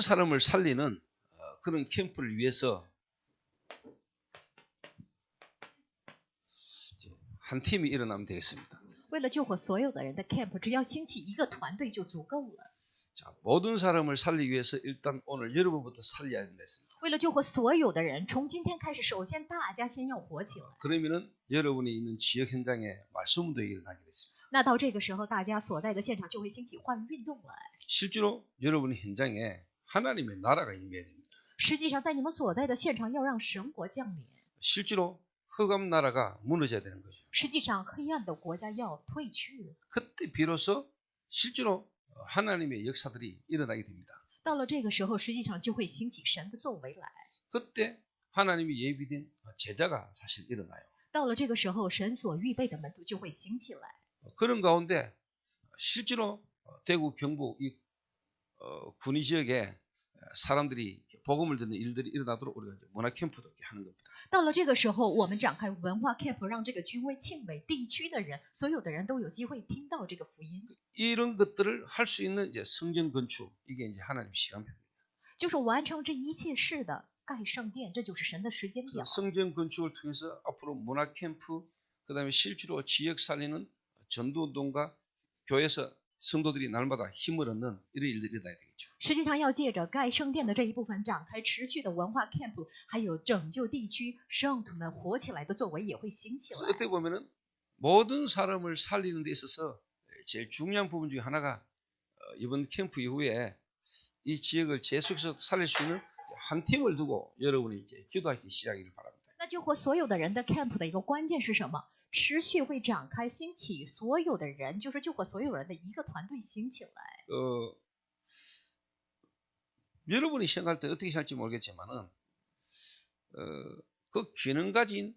모든 사람을 살리는 그런 캠프를 위해서 한 팀이 일어나면 되겠습니다. 为了救活所有的人的 camp， 只要兴起一个团队就足够了。 자, 모든 사람을 살리기 위해서 일단 오늘 여러분부터 살려야 된다 했습니다. 为了救活所有的人，从今天开始，首先大家先要活起来。 그러면은 여러분이 있는 지역 현장에 말씀도 일어나게 됐습니다. 那到这个时候，大家所在的现场就会兴起换运动来。 실제로 여러분의 현장에 하나님의 나라가 임해야 됩니다. 实际上，在你们所在的现场，要让神国降临。 실제로 흑암 나라가 무너져야 되는 거죠. 实际上，黑暗的国家要退去。 그때 비로소 실제로 하나님의 역사들이 일어나게 됩니다. 到了这个时候，实际上就会兴起神的作为来。 그때 하나님이 예비된 제자가 사실 일어나요. 到了这个时候，神所预备的门徒就会兴起来。 그런 가운데 실제로 대구 경북 이 군위 지역에 사람들이 복음을 듣는 일들이 일어나도록 우리가 문화 캠프도 이렇게 하는 겁니다. 到了这个时候，我们展开文化 camp， 让这个军威庆伟地区的人，所有的人都有机会听到这个福音。 이런 것들을 할 수 있는 이제 성전 건축 이게 이제 하나님 시간표입니다. 就是完成这一切事的盖圣殿，这就是神的时间表。 성전 건축을 통해서 앞으로 문화 캠프 그다음에 실제로 지역 살리는 전도 운동과 교회에서 성도들이 날마다 힘을 얻는 이런 일들이 일어나야 되겠죠. 实际上要借着盖圣殿的这一部分展开持续的文化 camp， 还有拯救地区圣徒们活起来的作为也会兴起来。 어떻게 보면은 모든 사람을 살리는 데 있어서 제일 중요한 부분 중에 하나가 이번 캠프 이후에 이 지역을 계속해서 살릴 수 있는 한 팀을 두고 여러분이 이제 기도하기 시작하기를 바랍니다. 那救活所有的人的 camp 的一个关键是什么？持续会展开兴起所有的人，就是救活所有人的一个团队兴起来。 여러분이 생각할 때 어떻게 생각할지 모르겠지만은 그 기능 가진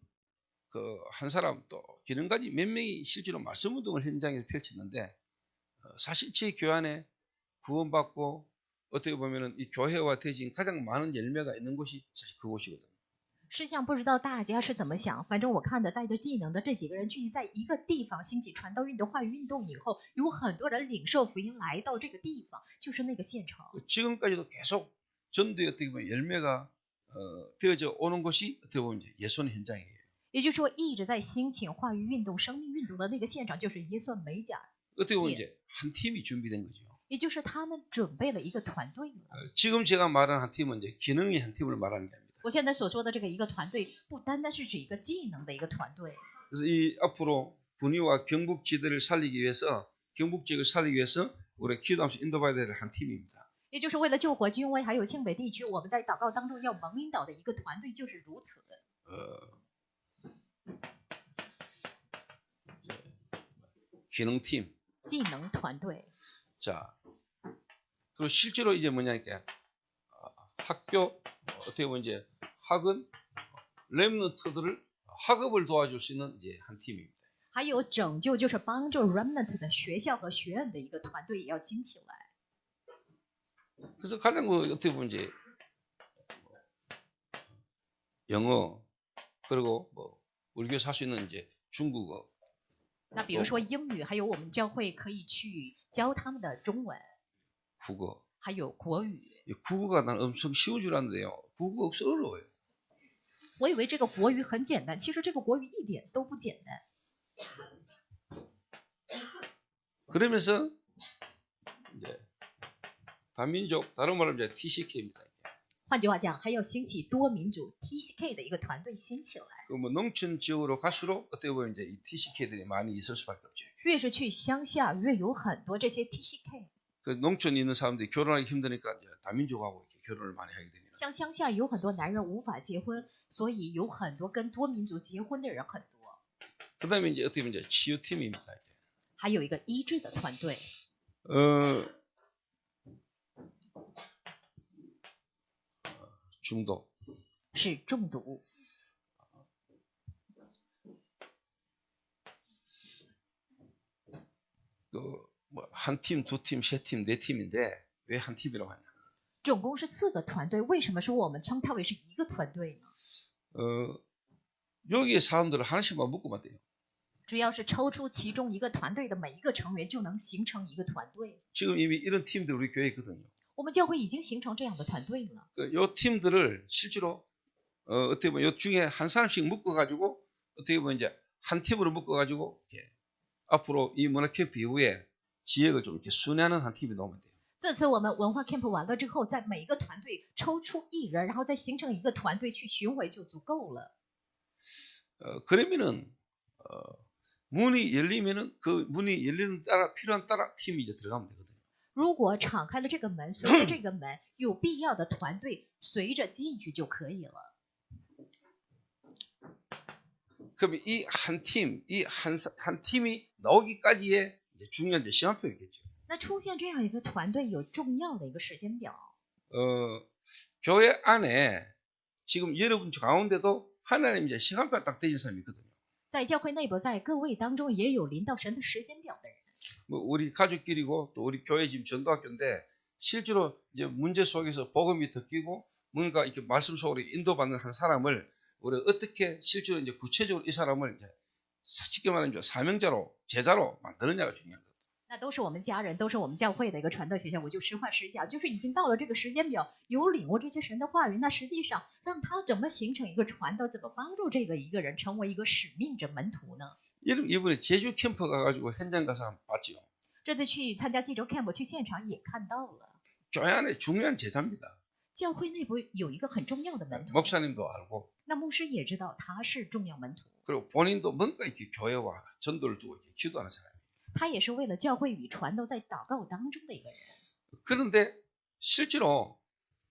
그 한 사람 또 기능 가진 몇 명이 실제로 말씀 운동을 현장에서 펼쳤는데 사실 제 교회 안에 구원받고 어떻게 보면은 이 교회와 대진 가장 많은 열매가 있는 곳이 사실 그곳이거든요. 实际上不知道大家是怎么想，反正我看的带着技能的这几个人聚集在一个地方，兴起传道运动、话语运动以后，有很多人领受福音来到这个地方，就是那个现场。 지금까지도 계속 전도에 어떻게 보면 열매가 되어져 오는 곳이 어떻게 보면 이제 예수의 현장이에요. 也就是说，一直在兴起话语运动、生命运动的那个现场，就是耶稣美甲， 어떻게 보면 이제 한 팀이 준비된 거죠. 也就是他们准备了一个团队了。 지금 제가 말하는 한 팀은 이제 기능의 한 팀을 말하는 게 아닙니다. 我现在所说的这个一个团队，不单单是指一个技能的一个团队。 그래서 이 앞으로 군위와 경북 지대를 살리기 위해서 경북 지역을 살리기 위해서 우리 기도하면서 인도받아야 될 한 팀입니다. 也就是为了救活军威还有庆北地区，我们在祷告当中要蒙引导的一个团队就是如此。 기능팀. 技能团队。 자, 그리고 실제로 이제 뭐냐니까 학교 어떻게 보면 이제 학원 렘넌트들을 학업을 도와줄 수 있는 이제 한 팀입니다. 还有拯救，就是帮助 remnant 的学校和学院的一个团队也要兴起来。 그래서 가장 뭐 어떻게 보면 이제 영어 그리고 뭐 우리 교회 할 수 있는 이제 중국어. 那比如说英语，还有我们教会可以去教他们的中文， 국어. 还有国语。 국어가 난 엄청 쉬운 줄 알았는데요. 국어가 어려워요. 我以为这个国语很简单，其实这个国语一点都不简单。 그러면서 이제 다민족 다른 말로 이제 TCK입니다. 换句话讲，还要兴起多民族 TCK 的一个团队兴起来。 그 뭐 농촌 지역으로 갈수록 어떻게 보면 이제 이 TCK들이 많이 있을 수밖에 없죠. 越是去乡下，越有很多这些 TCK。 그 농촌에 있는 사람들이 결혼하기 힘드니까 이제 다민족하고 이렇게 결혼을 많이 하게 됩니다. 像乡下有很多男人无法结婚，所以有很多跟多民族结婚的人很多。 그다음에 이제 어떻게 보면 이제 치유팀입니다. 还有一个医治的团队， 중독. 是中毒。 뭐 한 팀, 두 팀, 세 팀, 네 팀인데 왜 한 팀이라고 하냐? 总共是4个团队，为什么说我们称它为是一个团队呢？ 여기에 사람들을 하나씩만 묶으면 돼요. 只要是抽出其中一个团队的每一个成员，就能形成一个团队。 지금 이미 이런 팀들 우리 교회에 있거든요. 我们教会已经形成这样的团队了。 요 팀들을 실제로 어떻게 보면 요 중에 한 사람씩 묶어가지고 어떻게 보면 이제 한 팀으로 묶어가지고 이렇게 앞으로 이 문화 캠프 이후에 지역을 좀 이렇게 순회하는 한 팀이 나오면 돼요. 这次我们文化 camp 完了之后，在每一个团队抽出一人，然后再形成一个团队去巡回就足够了。 그러면은 문이 열리면은 그 문이 열리는 따라 필요한 따라 팀이 이제 들어가면 되거든요. 如果敞开了这个门，随着这个门，有必要的团队随着进去就可以了。 그럼 이 한 팀, 이 한 팀이 나오기까지의 이제 중요한 이제 시간표이겠죠. 那出现这样一个团队，有重要的一个时间表。 교회 안에 지금 여러분 가운데도 하나님 이제 시간표가 딱 되는 사람이 있거든요. 在教会内部，在各位当中也有临到神的时间表的人。 뭐 우리 가족끼리고 또 우리 교회 지금 전도학교인데 실제로 이제 문제 속에서 복음이 듣기고 뭔가 이렇게 말씀 속으로 인도받는 한 사람을 우리 어떻게 실제로 이제 구체적으로 이 사람을 이제 쉽게 말하면 사명자로 제자로 만드느냐가 중요한 거예요. 那都是我们家人，都是我们教会的一个传道学校。我就实话实讲，就是已经到了这个时间表，有领悟这些神的话语，那实际上让他怎么形成一个传道，怎么帮助这个一个人成为一个使命者门徒呢？ 이번에 제주 캠프 가가지고 현장 가서 한번 봤죠. 这次去参加济州 camp 去现场也看到了， 교회 안에 중요한 제자입니다. 教会内部有一个很重要的门徒， 목사님도 알고 那牧师也知道他是重要门徒， 그리고 본인도 뭔가 이렇게 교회와 전도를 두고 이렇게 기도하는 사람이에요. 他也是为了教会与传道在祷告当中的一个人。 그런데 실제로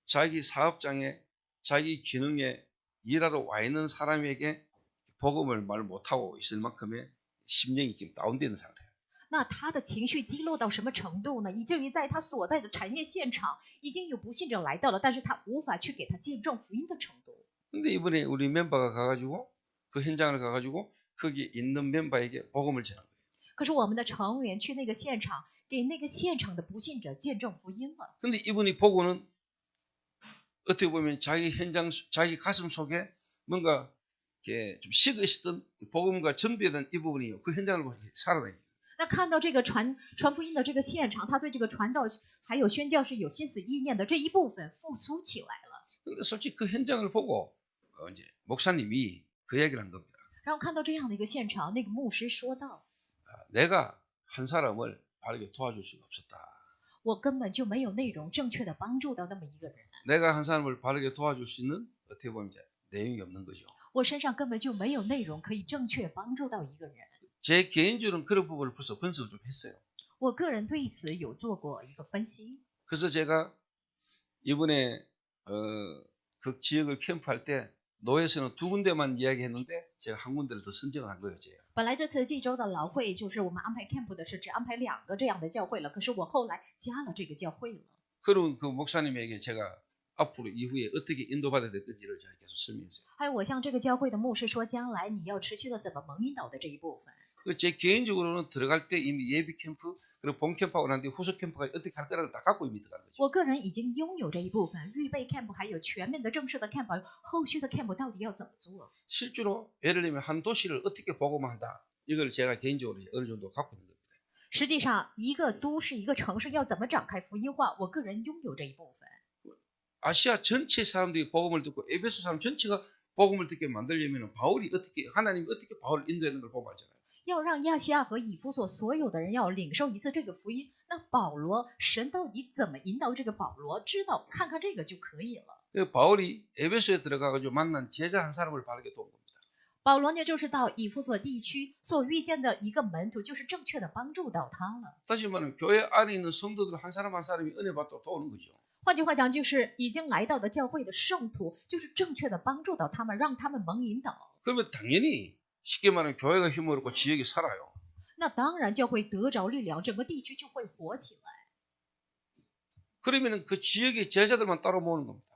자기 사업장에 자기 기능에 일하러 와 있는 사람에게 복음을 말 못하고 있을 만큼의 심령이 지금 다운되는 상태예요. 那他的情绪低落到什么程度呢？以至于在他所在的产业现场已经有不信者来到了，但是他无法去给他见证福音的程度。 근데 이번에 우리 멤버가 가가지고 그 현장을 가가지고 거기 있는 멤버에게 복음을 전한 거예요. 可是我们的成员去那个现场，给那个现场的不信者见证福音了。 근데 이분이 보고는 어떻게 보면 자기 현장, 자기 가슴 속에 뭔가 이렇게 좀 식어 있었던 복음과 전도되던 이 부분이 그 현장을 보고 살아다니요. 那看到这个传福音的这个现场，他对这个传道还有宣教是有心思意念的这一部分复苏起来了。 근데 솔직히 그 현장을 보고 이제 목사님이 그 얘기를 한 겁니다. 然后看到这样的一个现场，那个牧师说道： 내가 한 사람을 바르게 도와줄 수가 없었다. 我根本就没有内容正确的帮助到那么一个人， 내가 한 사람을 바르게 도와줄 수 있는 어떻게 보면 이제 내용이 없는 거죠. 我身上根本就没有内容可以正确帮助到一个人。 제 개인적으로는 그런 부분을 벌써 분석을 좀 했어요. 我个人对此有做过一个分析。 그래서 제가 이번에 그 지역을 캠프할 때 노예에서는 2군데만 이야기했는데 제가 한 군데를 더 선정을 한 거예요. 제가. 本来这次济州的劳会就是我们安排 camp 的是只安排2个这样的教会了，可是我后来加了这个教会了。 그런 그 목사님에게 제가 앞으로 이후에 어떻게 인도받아야 될 건지를 제가 계속 설명했어요. 还有我向这个教会的牧师说，将来你要持续的怎么蒙引导的这一部分。 제 개인적으로는 들어갈 때 이미 예비 캠프 그리고 본 캠프하고 난 뒤에 후속 캠프가 어떻게 할 거라를 다 갖고 이미 들어간 거죠. 我个人已经拥有这一部分，预备 camp 还有全面的正式的 camp， 后续的 camp 到底要怎么做？ 실제로 예를 들면 한 도시를 어떻게 복음한다. 이걸 제가 개인적으로 어느 정도 갖고 있는 겁니다. 实际上，一个都市、一个城市要怎么展开福音化，我个人拥有这一部分。 아시아 전체 사람들이 복음을 듣고 에베소 사람 전체가 복음을 듣게 만들려면 바울이 어떻게 하나님이 어떻게 바울을 인도하는 걸 보고 알잖아요. 要让亚细亚和以弗所所有的人要领受一次这个福音，那保罗神到底怎么引导这个保罗？知道看看这个就可以了。 그 바울이 에베소에 들어가가지고 만난 제자 한 사람을 바르게 도운 겁니다. 保罗呢，就是到以弗所地区所遇见的一个门徒，就是正确的帮助到他了。 다시 말하면 교회 안에 있는 성도들 한 사람 한 사람이 은혜 받고 도우는 거죠. 换句话讲，就是已经来到的教会的圣徒，就是正确的帮助到他们，让他们蒙引导。 그러면 당연히 쉽게 말하면 교회가 힘을 얻고 지역이 살아요. 那当然教会得着力量，整个地区就会活起来。 그러면 그 지역의 제자들만 따로 모으는 겁니다.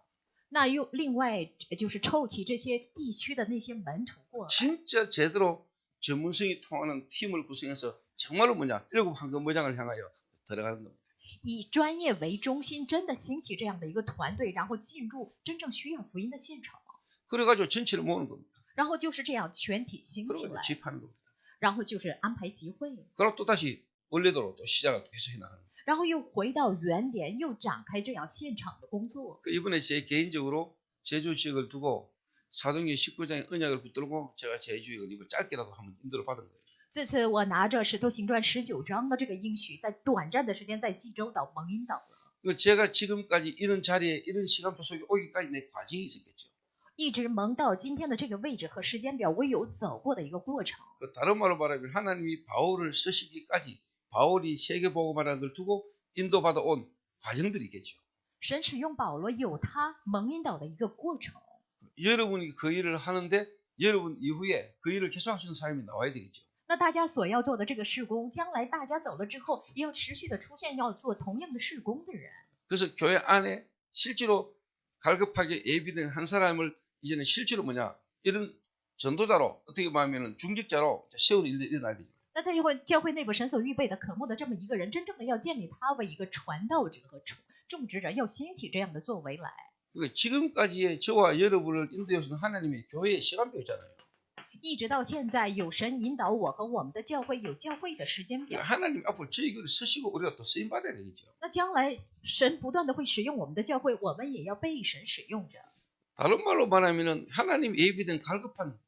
那又另外就是凑齐这些地区的那些门徒过来， 진짜 제대로 전문성이 통하는 팀을 구성해서 정말로 뭐냐 7 황금무장을 향하여 들어가는 겁니다. 以专业为中心，真的兴起这样的一个团队，然后进入真正需要福音的现场， 그래가지고 전체를 모으는 겁니다. 然后就是这样全体兴起 그리고 来， 집하는 겁니다. 然后就是安排集会， 그리고 또 다시 원래대로 또 시작을 계속 해나가는 겁니다. 然后又回到原点，又展开这样现场的工作。 이번에 제 개인적으로 제주식을 두고 사도행전 19장의 언약을 붙들고 제가 제주식을 이번 짧게라도 한번 인도를 받은 거예요. 这次我拿着《使徒行传》19章的这个应许，在短暂的时间在济州岛蒙引导了。 제가 지금까지 이런 자리에 이런 시간표 속에 오기까지 내 과정이 있었겠죠. 一直蒙到今天的这个位置和时间表，我有走过的一个过程。 다른 말로 말하면 하나님이 바울을 쓰시기까지 바울이 세계복음화라는 걸 두고 인도받아 온 과정들이 있겠죠. 神使用保罗有他蒙引导的一个过程。 여러분이 그 일을 하는데 여러분 이후에 그 일을 계속할 수 있는 사람이 나와야 되겠죠. 那大家所要做的这个事工，将来大家走了之后，也要持续的出现要做同样的事工的人。 그래서 교회 안에 실제로 갈급하게 예비된 한 사람을 이제는 실제로 이런 전도자로 어떻게 보면 중직자로 세우는 일이 일어나야 되죠. 那在教会内部神所预备的渴慕的这么一个人，真正的要建立他为一个传道者和种植者，要兴起这样的作为来。 지금까지의 저와 여러분을 인도해 오신 하나님의 교회의 시간표잖아요. 一直到现在，有神引导我和我们的教会有教会的时间表。 하나님 앞으로 저희 교회를 쓰시고 우리가 또 쓰임 받아야 되겠죠. 那将来神不断的会使用我们的教会，我们也要被神使用着。 다른 말로 말하면은 하나님 예비된 갈급한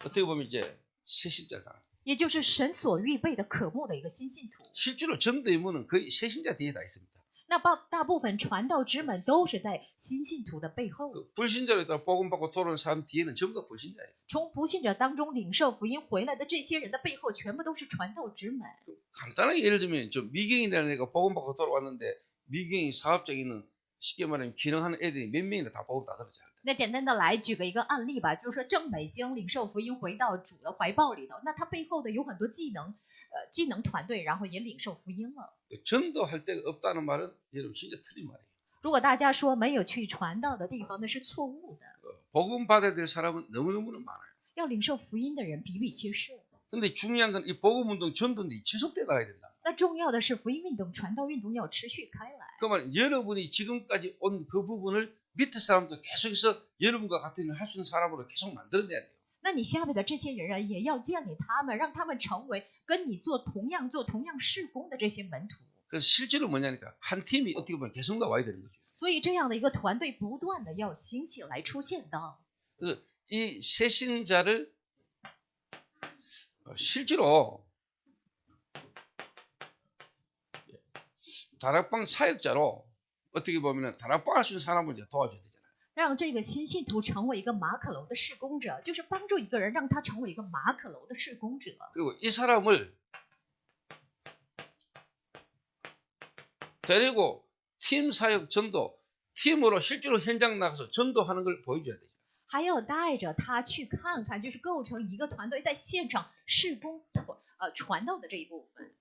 어떻게 보면 이제 새신자다. 也就是神所预备的渴慕的一个新信徒。 실제로 전도 임무는 거의 새신자 뒤에 다 있습니다. 那大部分传道之门都是在新信徒的背后。 불신자로 있다가 복음 받고 돌아오는 사람 뒤에는 전부 다 불신자예요. 从不信者当中领受福音回来的这些人的背后，全部都是传道之门。 간단하게 예를 들면 저 미경이라는 애가 복음 받고 돌아왔는데 미경이 사업적인 쉽게 말하면 기능하는 애들이 몇 명이나 다 복음 다 들었잖아요. 那简单的来举个一个案例吧，就是说郑美京领受福音回到主的怀抱里头，那他背后的有很多技能团队，然后也领受福音了。 전도할 데가 없다는 말은 여러분 진짜 틀린 말이에요. 如果大家说没有去传道的地方，那是错误的。 복음 받아야 될 사람은 너무너무 많아요. 要领受福音的人比比皆是。 근데 중요한 건 이 복음 운동 전도인데 지속돼 나가야 된다. 那重要的是福音运动、传道运动要持续开来。 그러면 여러분이 지금까지 온 그 부분을 밑에 사람도 계속해서 여러분과 같은 일을 할 수 있는 사람으로 계속 만들어내야 돼요. 那你下面的这些人啊，也要建立他们，让他们成为跟你做同样事工的这些门徒。 그래서 실제로 뭐냐니까 한 팀이 어떻게 보면 계속 나와야 되는 거죠. 所以这样的一个团队不断的要兴起来出现的。 그래서 이 새신자를 실제로 다락방 사역자로 어떻게 보면 다락방 할 수 있는 사람을 이제 도와줘야 되잖아요. 让这个新信徒成为一个马可楼的事工者，就是帮助一个人，让他成为一个马可楼的事工者。 그리고 이 사람을 데리고 팀 사역 전도, 팀으로 실제로 현장 나가서 전도하는 걸 보여줘야 되죠. 还要带着他去看看，就是构成一个团队在现场事工传道的这一部分。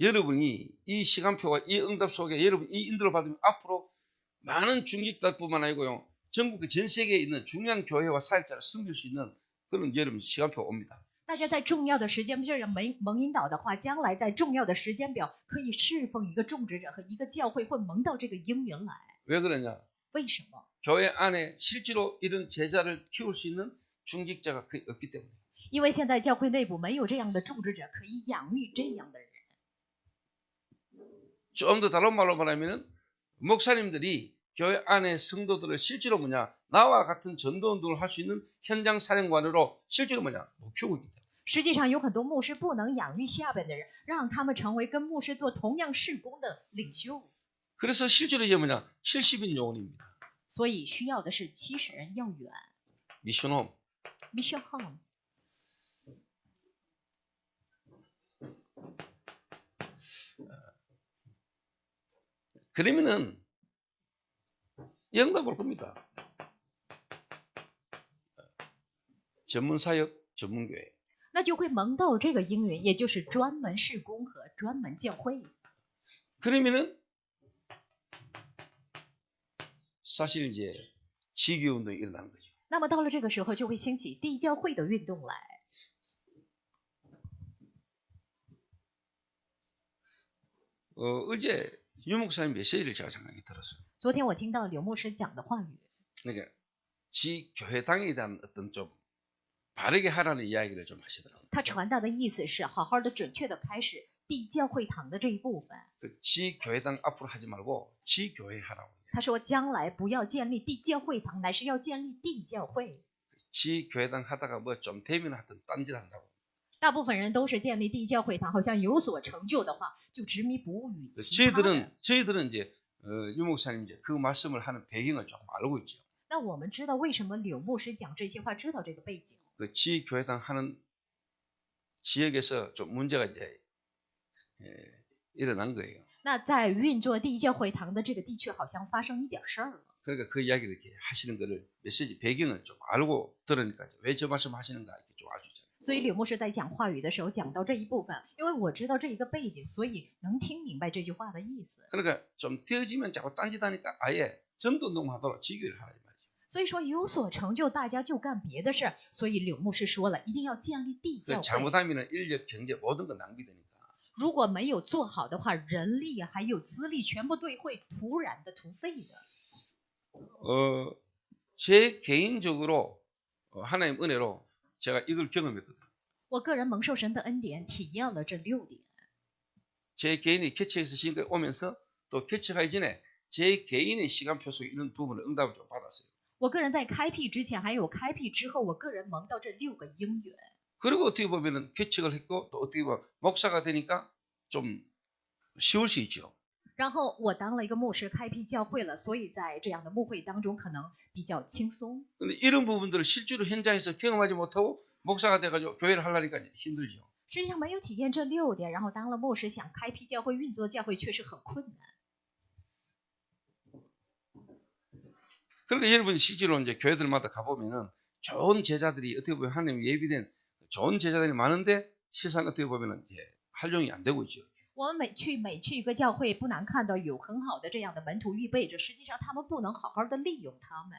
여러분이 이 시간표와 이 응답 속에 여러분 이 인도를 받으면 앞으로 많은 중직자뿐만 아니고요. 전국의 전 세계에 있는 중요한 교회와 사역자를 섬길 수 있는 그런 여러분 시간표가 옵니다. 大家在重要的时间这样蒙引导的话，将来在重要的时间表可以侍奉一个种植者和一个教会，会蒙到这个应允来。 왜 그러냐? 为什么？ 교회 안에 실제로 이런 제자를 키울 수 있는 중직자가 거의 없기 때문에. 因为现在教会内部没有这样的种植者可以养育这样的人。 좀 더 다른 말로 말하면 목사님들이 교회 안에 성도들을 실제로 나와 같은 전도운동을 할 수 있는 현장 사령관으로 실제로 못 키우고 있다. 实际上有很多牧师不能养育下边的人，让他们成为跟牧师做同样事工的领袖。 그래서 실제로 이제 70인 요원입니다. 所以需要的是70人要远。 미션홈. Mission Home。 그러면은 응답 올 겁니다. 전문 사역, 전문 교회. 那就会蒙到这个应允，也就是专门事工和专门教会。 그러면은 사실 이제 지기 운동이 일어나는 거죠. 那么到了这个时候，就会兴起地教会的运动来。 어제 유 목사님 메시지를 제가 잠깐 들었어요. 昨天我听到刘牧师讲的话语， 그러니까 지 교회당에 대한 어떤 좀 바르게 하라는 이야기를 좀 하시더라고요. 他传达的意思是好好的、准确的开始地教会堂的这一部分。 그 지교회당 앞으로 하지 말고 지교회 하라고. 他说将来不要建立地教会堂，乃是要建立地教会。 지교회당 하다가 뭐 좀 되면 하여튼 딴짓 한다고. 大部分人都是建立地教会堂，好像有所成就的话，就执迷不悟于其他的。 저희들은 이제 유 목사님 이제 그 말씀을 하는 배경을 좀 알고 있죠. 那我们知道为什么柳牧师讲这些话，知道这个背景。 그 지교회당 하는 지역에서 좀 문제가 이제 일어난 거예요. 那在运作地教会堂的这个地区，好像发生一点事儿了。 그러니까 그 이야기를 이렇게 하시는 거를 메시지 배경을 좀 알고 들으니까 왜 저 말씀 하시는가 이렇게 좀 알 수 있잖아요. 所以柳牧师在讲话语的时候讲到这一部分，因为我知道这一个背景，所以能听明白这句话的意思。 그러니까 좀 되어지면 자꾸 딴짓하니까 아예 전도운동하도록 지교회를 하라 이 말이죠. 所以说有所成就，大家就干别的事儿。所以柳牧师说了，一定要建立地教会。 잘못하면 인력, 경제 모든 거 낭비되니까. 如果没有做好的话，人力还有资历全部都会突然的突废的。 제 개인적으로 하나님 은혜로 제가 이걸 경험했거든요. 我个人蒙受神的恩典，体验了这6点。 제 개인이 개척에서 지금까지 오면서 또 개척하기 전에 제 개인의 시간표 속에 이런 부분을 응답을 좀 받았어요. 我个人在开辟之前，还有开辟之后，我个人蒙到这6个应允。 그리고 어떻게 보면은 개척을 했고 또 어떻게 보면 목사가 되니까 좀 쉬울 수 있죠. 然后我当了一个牧师，开辟教会了，所以在这样的牧会当中可能比较轻松。 근데 이런 부분들을 실제로 현장에서 경험하지 못하고 목사가 돼가지고 교회를 하려니까 힘들죠. 实际上没有体验这6点，然后当了牧师，想开辟教会、运作教会，确实很困难。 그러니까 여러분 실제로 이제 교회들마다 가보면은 좋은 제자들이 어떻게 보면 하나님 예비된 좋은 제자들이 많은데 실상 어떻게 보면은 이제 활용이 안 되고 있죠. 我们每去一个教会，不难看到有很好的这样的门徒预备着，实际上他们不能好好的利用他们。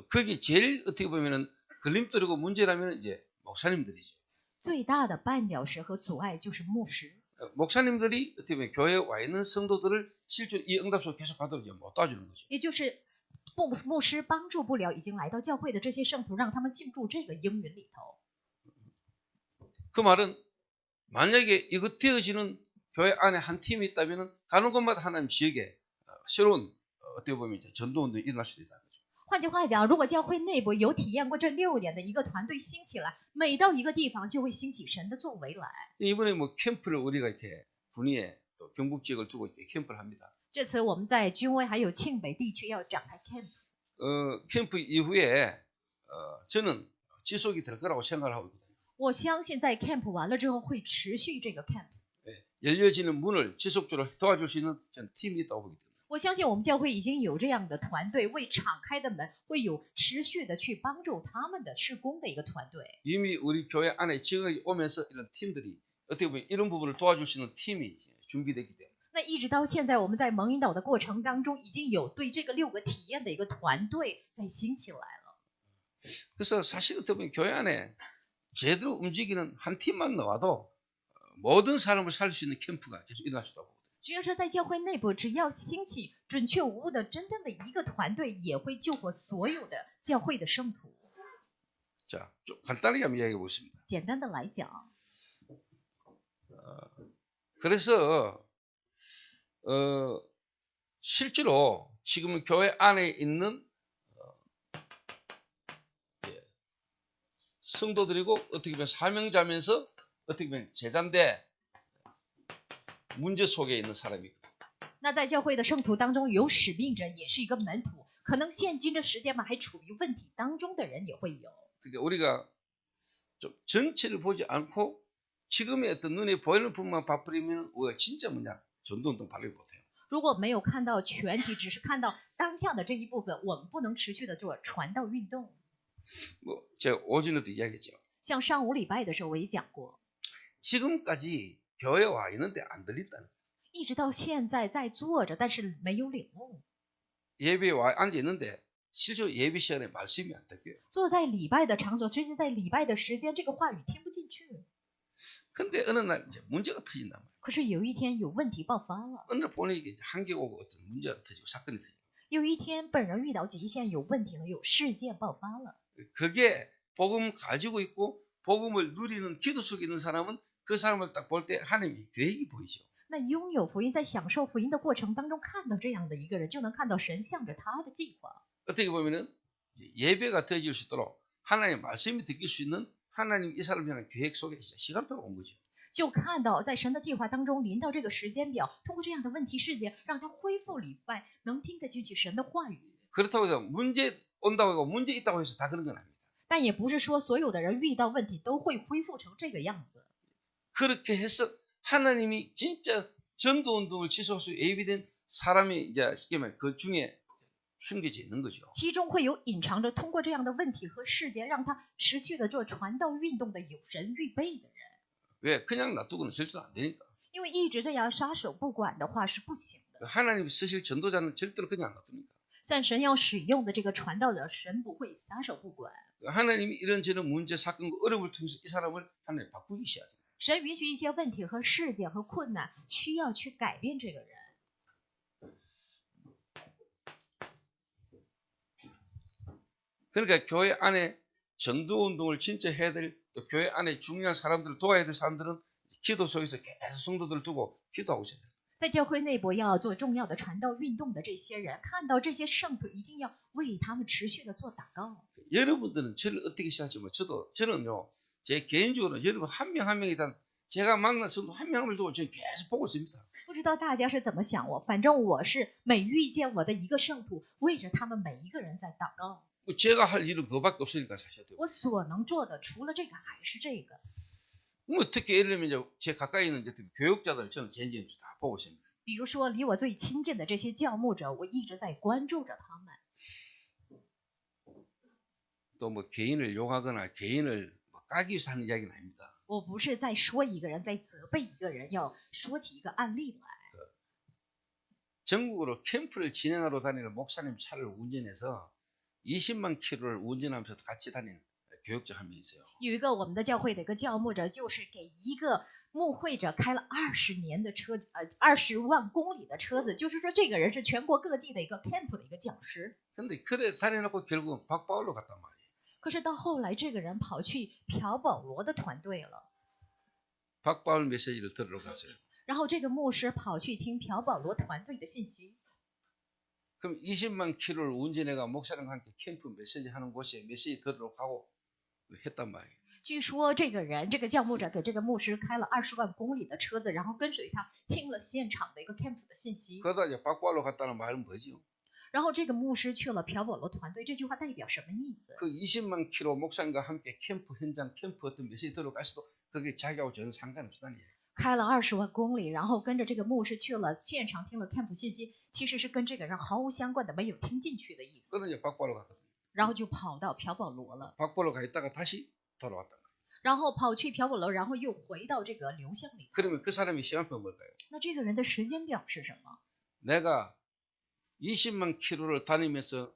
거기 제일 어떻게 보면은 걸림돌이고 문제라면 이제 목사님들이죠. 最大的绊脚石和阻碍就是牧师。 목사님들이 어떻게 보면 교회에 와 있는 성도들을 실제로 이 응답 속에 계속 가도록 이제 못 도와주는 거죠. 也就是牧师帮助不了已经来到教会的这些圣徒，让他们进入这个应允里头。 그 말은 만약에 이거 되어지는 교회 안에 한 팀이 있다면은 가는 곳마다 하나님 지역에 새로운 어떻게 보면 이제 전도운동이 일어날 수도 있다는 거죠. 换句话讲，如果教会内部有体验过这6点的一个团队兴起来，每到一个地方就会兴起神的作为来。 이번에 뭐 캠프를 우리가 이렇게 군위에 또 경북 지역을 두고 이렇게 캠프를 합니다. 这次我们在军威还有庆北地区要展开 camp。 캠프 이후에 저는 지속이 될 거라고 생각을 하고 있거든요. 我相信在 camp 完了之后会持续这个 camp。 열려지는 문을 지속적으로 도와줄 수 있는 저는 팀이 있다고 보기 때문에. 我相信我们教会已经有这样的团队，为敞开的门会有持续的去帮助他们的事工的一个团队。 이미 우리 교회 안에 지역에 오면서 이런 팀들이 어떻게 보면 이런 부분을 도와줄 수 있는 팀이 준비됐기 때문에. 那一直到现在，我们在蒙引导的过程当中，已经有对这个6个体验的一个团队在兴起来了。 그래서 사실 어떻게 보면 교회 안에 제대로 움직이는 한 팀만 나와도 모든 사람을 살릴 수 있는 캠프가 계속 일어날 수 있다고. 只要是在教会内部，只要兴起准确无误的真正的一个团队，也会救活所有的教会的圣徒。 자, 좀 간단하게 한번 이야기해 보겠습니다. 简单的来讲， 그래서 실제로 지금 교회 안에 있는 성도들이고 어떻게 보면 사명자면서 어떻게 보면 제자인데 문제 속에 있는 사람이거든요. 那在教会的圣徒当中有使命者，也是一个门徒，可能现今的时间嘛，还处于问题当中的人也会有。 그러니까 우리가 좀 전체를 보지 않고 지금의 어떤 눈에 보이는 부분만 봐버리면 우리가 진짜 뭐냐 전도운동 발휘 못해요. 如果没有看到全体，只是看到当下的这一部分，我们不能持续的做传道运动。 뭐 제가 오전에도 이야기했죠. 像上午礼拜的时候我也讲过， 지금까지 교회 와 있는데 안 들린다는 거예요. 一直到现在在做着，但是没有领悟。 예배에 와 앉아 있는데 실제로 예배 시간에 말씀이 안 들려요. 坐在礼拜的场所，实际在礼拜的时间，这个话语听不进去。 근데 어느 날 이제 문제가 터진단 말이에요. 可是有一天有问题爆发了， 어느 날 본인에게 한계 오고 어떤 문제가 터지고 사건이 터지고 有一天本人遇到极限，有问题了，有事件爆发了。 그게 복음 가지고 있고 복음을 누리는 기도 속에 있는 사람은 그 사람을 딱 볼 때 하나님의 계획이 보이죠. 那拥有福音，在享受福音的过程当中，看到这样的一个人，就能看到神向着他的计划。 어떻게 보면은 예배가 되어질 수 있도록 하나님의 말씀이 느낄 수 있는 하나님 이 사람을 향한 계획 속에 시간표가 온 거죠. 就看到在神的计划当中临到这个时间表，通过这样的问题事件，让他恢复礼拜，能听得进去神的话语。 그렇다고 해서 문제 온다고 하고 문제 있다고 해서 다 그런 건 아닙니다. 但也不是说所有的人遇到问题都会恢复成这个样子。 그렇게 해서 하나님이 진짜 전도 운동을 지속할 수 예비된 사람이 이제 쉽게 말해 그 중에 숨겨져 있는 거죠. 其中会有隐藏着通过这样的问题和事件，让他持续的做传道运动的有神预备的人。 왜? 그냥 놔두고는 절대로 안 되니까. 因为一直这样撒手不管的话是不行的。 하나님이 쓰실 전도자는 절대로 그냥 안 놔둡니다. 像神要使用的这个传道者，神不会撒手不管。 하나님이 이런저런 문제, 사건과 어려움을 통해서 이 사람을 하나님 바꾸기 시작합니다. 神允许一些问题和事件和困难，需要去改变这个人。 그러니까 교회 안에 전도 운동을 진짜 해야 될, 또 교회 안에 중요한 사람들을 도와야 될 사람들은 기도 속에서 계속 성도들을 두고 기도하고 있어야 돼요. 在教会内部要做重要的传道运动的这些人，看到这些圣徒，一定要为他们持续的做祷告。 여러분들은 저를 어떻게 생각하시면 저는요, 제 개인적으로 여러분 한 명 한 명에 대한 제가 만난 성도 한 명 한 명을 두고 저는 계속 보고 있습니다. 不知道大家是怎么想我，反正我是每遇见我的一个圣徒，为着他们每一个人在祷告。 제가 할 일은 그거밖에 없으니까 사실. 我所能做的除了这个还是这个。 뭐 특히 예를 들면 이제 제 가까이 있는 이제 교육자들 저는 전쟁 다 보고 있습니다. 比如说离我最亲近的这些教牧者，我一直在关注着他们。 또 뭐 개인을 욕하거나 개인을 까기 위해서 하는 이야기는 아닙니다. 我不是在说一个人，在责备一个人，要说起一个案例来。 전국으로 캠프를 진행하러 다니는 목사님 차를 운전해서 20만 킬로를 운전하면서 같이 다니는 교육자 한 명 있어요. 有一个我们的教会的一个教牧者，就是给一个牧会者开了20年的车，20万公里的车子，就是说这个人是全国各地的一个 camp 的一个讲师。 근데 그래 다녀놓고 결국은 박바울로 갔단 말이에요. 可是到后来，这个人跑去朴保罗的团队了， 박바울 메시지를 들으러 갔어요. 然后这个牧师跑去听朴保罗团队的信息。 그럼 20만 킬로를 운전해가 목사님과 함께 캠프 메시지 하는 곳에 메시지 들으러 가고 했단 말이에요. 据说这个人，这个教牧者给这个牧师开了20万公里的车子，然后跟随他听了现场的一个 camp 的信息。 그러다 이제 박바울로 갔다는 말은 뭐지요? 然后这个牧师去了朴保罗团队，这句话代表什么意思？ 그 20만 킬로 목사님과 함께 캠프 현장 캠프 어떤 메시지 들으러 갔어도 그게 자기하고 전혀 상관없다는 얘기예요. 开了20万公里，然后跟着这个牧师去了现场听了 camp 信息，其实是跟这个人毫无相关的，没有听进去的意思。 그러다 이제 박바울로 갔거든요. 然后就跑到朴保罗了， 박바울로 가 있다가 다시 돌아왔단 말이에요. 然后跑去朴保罗，然后又回到这个流向里。 그러면 그 사람의 시간표가 뭘까요? 那这个人的时间表是什么？ 내가 20만 킬로를 다니면서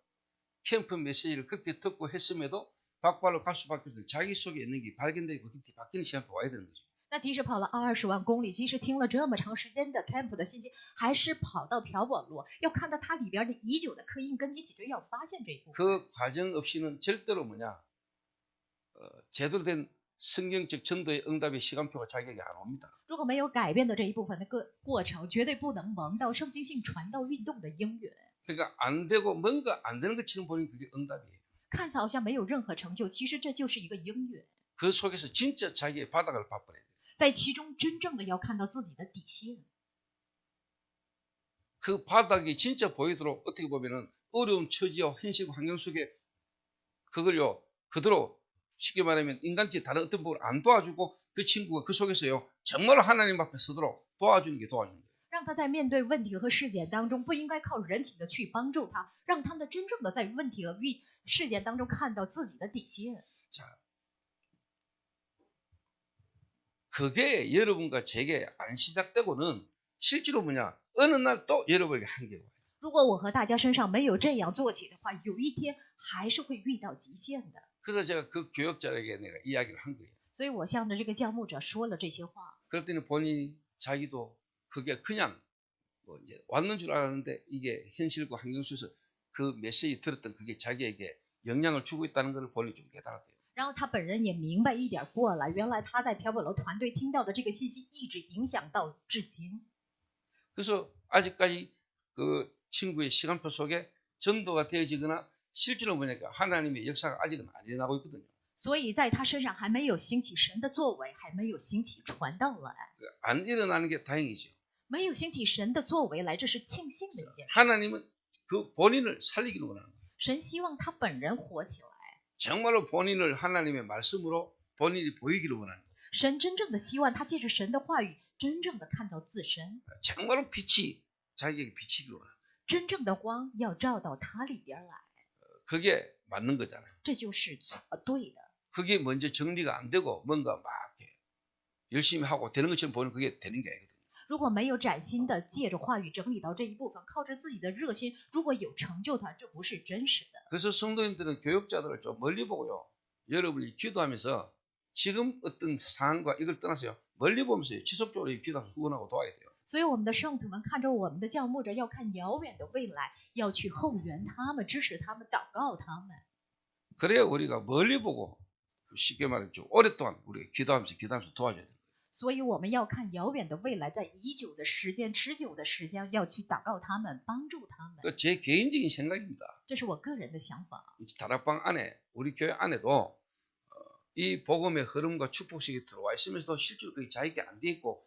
캠프 메시지를 그렇게 듣고 했음에도 박바울로 갈 수밖에 없어요. 자기 속에 있는 게 발견되고 그게 바뀌는 시간표 와야 되는 거죠. 那即使跑了20万公里，即使听了这么长时间的 camp 的信息，还是跑到朴保罗，要看到他里边的已久的刻印根基体，就要发现这一部分。 그 과정 없이는 절대로 제대로 된 성경적 전도의 응답의 시간표가 자기에게 안 옵니다. 如果没有改变的这一部分的个过程，绝对不能蒙到圣经性传道运动的应允。 그러니까 안 되고 뭔가 안 되는 것처럼 보이는 그게 응답이에요. 看似好像没有任何成就，其实这就是一个应允。 그 속에서 진짜 자기의 바닥을 봐버려야 돼요. 在其中真正的要看到自己的底线。 그 바닥이 진짜 보이도록 어떻게 보면은 어려운 처지와 현실 환경 속에 그걸요 그대로 쉽게 말하면 인간적인 다른 어떤 부분을 안 도와주고 그 친구가 그 속에서요 정말 하나님 앞에 서도록 도와주는 게 도와주는 거예요. 让他在面对问题和事件当中，不应该靠人情的去帮助他，让他们真正的在问题和事件当中看到自己的底线。 자, 그게 여러분과 제게 안 시작되고는 실제로 어느 날 또 여러분에게 한계가 와요. 如果我和大家身上没有这样做起的话，有一天还是会遇到极限的。 그래서 제가 그 교역자에게 내가 이야기를 한 거예요. 所以我向着这个教牧者说了这些话。 그랬더니 본인이 자기도 그게 그냥 이제 왔는 줄 알았는데 이게 현실과 환경 속에서 그 메시지 들었던 그게 자기에게 영향을 주고 있다는 걸 본인이 좀 깨달았대요. 然后他本人也明白一点过来，原来他在朴保罗团队听到的这个信息一直影响到至今。 그래서 아직까지 그 친구의 시간표 속에 전도가 되어지거나 실제로 보니까 하나님의 역사가 아직은 안 일어나고 있거든요. 所以在他身上还没有兴起神的作为，还没有兴起传道来， 안 일어나는 게 다행이죠. 没有兴起神的作为来，这是庆幸的一件事。 하나님은 그 본인을 살리기를 원하는 거예요. 神希望他本人活起来， 정말로 본인을 하나님의 말씀으로 본인이 보이기를 원하는 거예요. 神真正的希望他借着神的话语，真正的看到自身， 정말로 빛이 자기에게 비치기를 원하는 거예요. 真正的光要照到他里边来， 그게 맞는 거잖아요. 这就是对的。 그게 먼저 정리가 안 되고 뭔가 막 이렇게 열심히 하고 되는 것처럼 보이는 그게 되는 게 아니거든요. 如果没有崭新的借着话语整理到这一部分，靠着自己的热心，如果有成就它，这不是真实的。 그래서 성도님들은 교육자들을 좀 멀리 보고요. 여러분이 기도하면서 지금 어떤 상황과 이걸 떠나서요. 멀리 보면서 지속적으로 기도하면서 후원하고 도와야 돼요. 所以我们的圣徒们看着我们的教牧者，要看遥远的未来，要去后援他们，支持他们，祷告他们。 그래야 우리가 멀리 보고 쉽게 말해서 오랫동안 우리가 기도하면서 도와줘야 돼요. 所以我们要看遥远的未来，在已久的时间、持久的时间，要去祷告他们，帮助他们。 그 제 개인적인 생각입니다. 这是我个人的想法。 다락방 안에 우리 교회 안에도 이 복음의 흐름과 축복식이 들어와 있으면서도 실제로 그게 자기가 안 돼 있고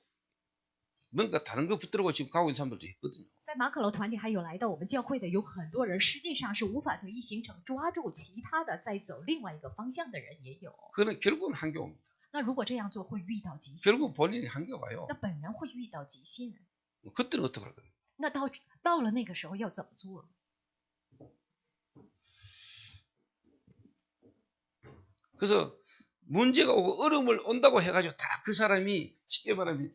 뭔가 다른 거 붙들고 지금 가고 있는 사람들도 있거든요. 在马可楼团体还有来到我们教会的有很多人，实际上是无法得以形成抓住其他的，再走另外一个方向的人也有。 그는 결국은 한계 옵니다. 那如果这样做会遇到极限， 결국 본인이 한계 와요. 那本人会遇到极限。 그때는 어떻게 할 거예요? 那到了那个时候要怎么做？ 그래서 문제가 오고 어려움을 온다고 해가지고 다 그 사람이 쉽게 말하면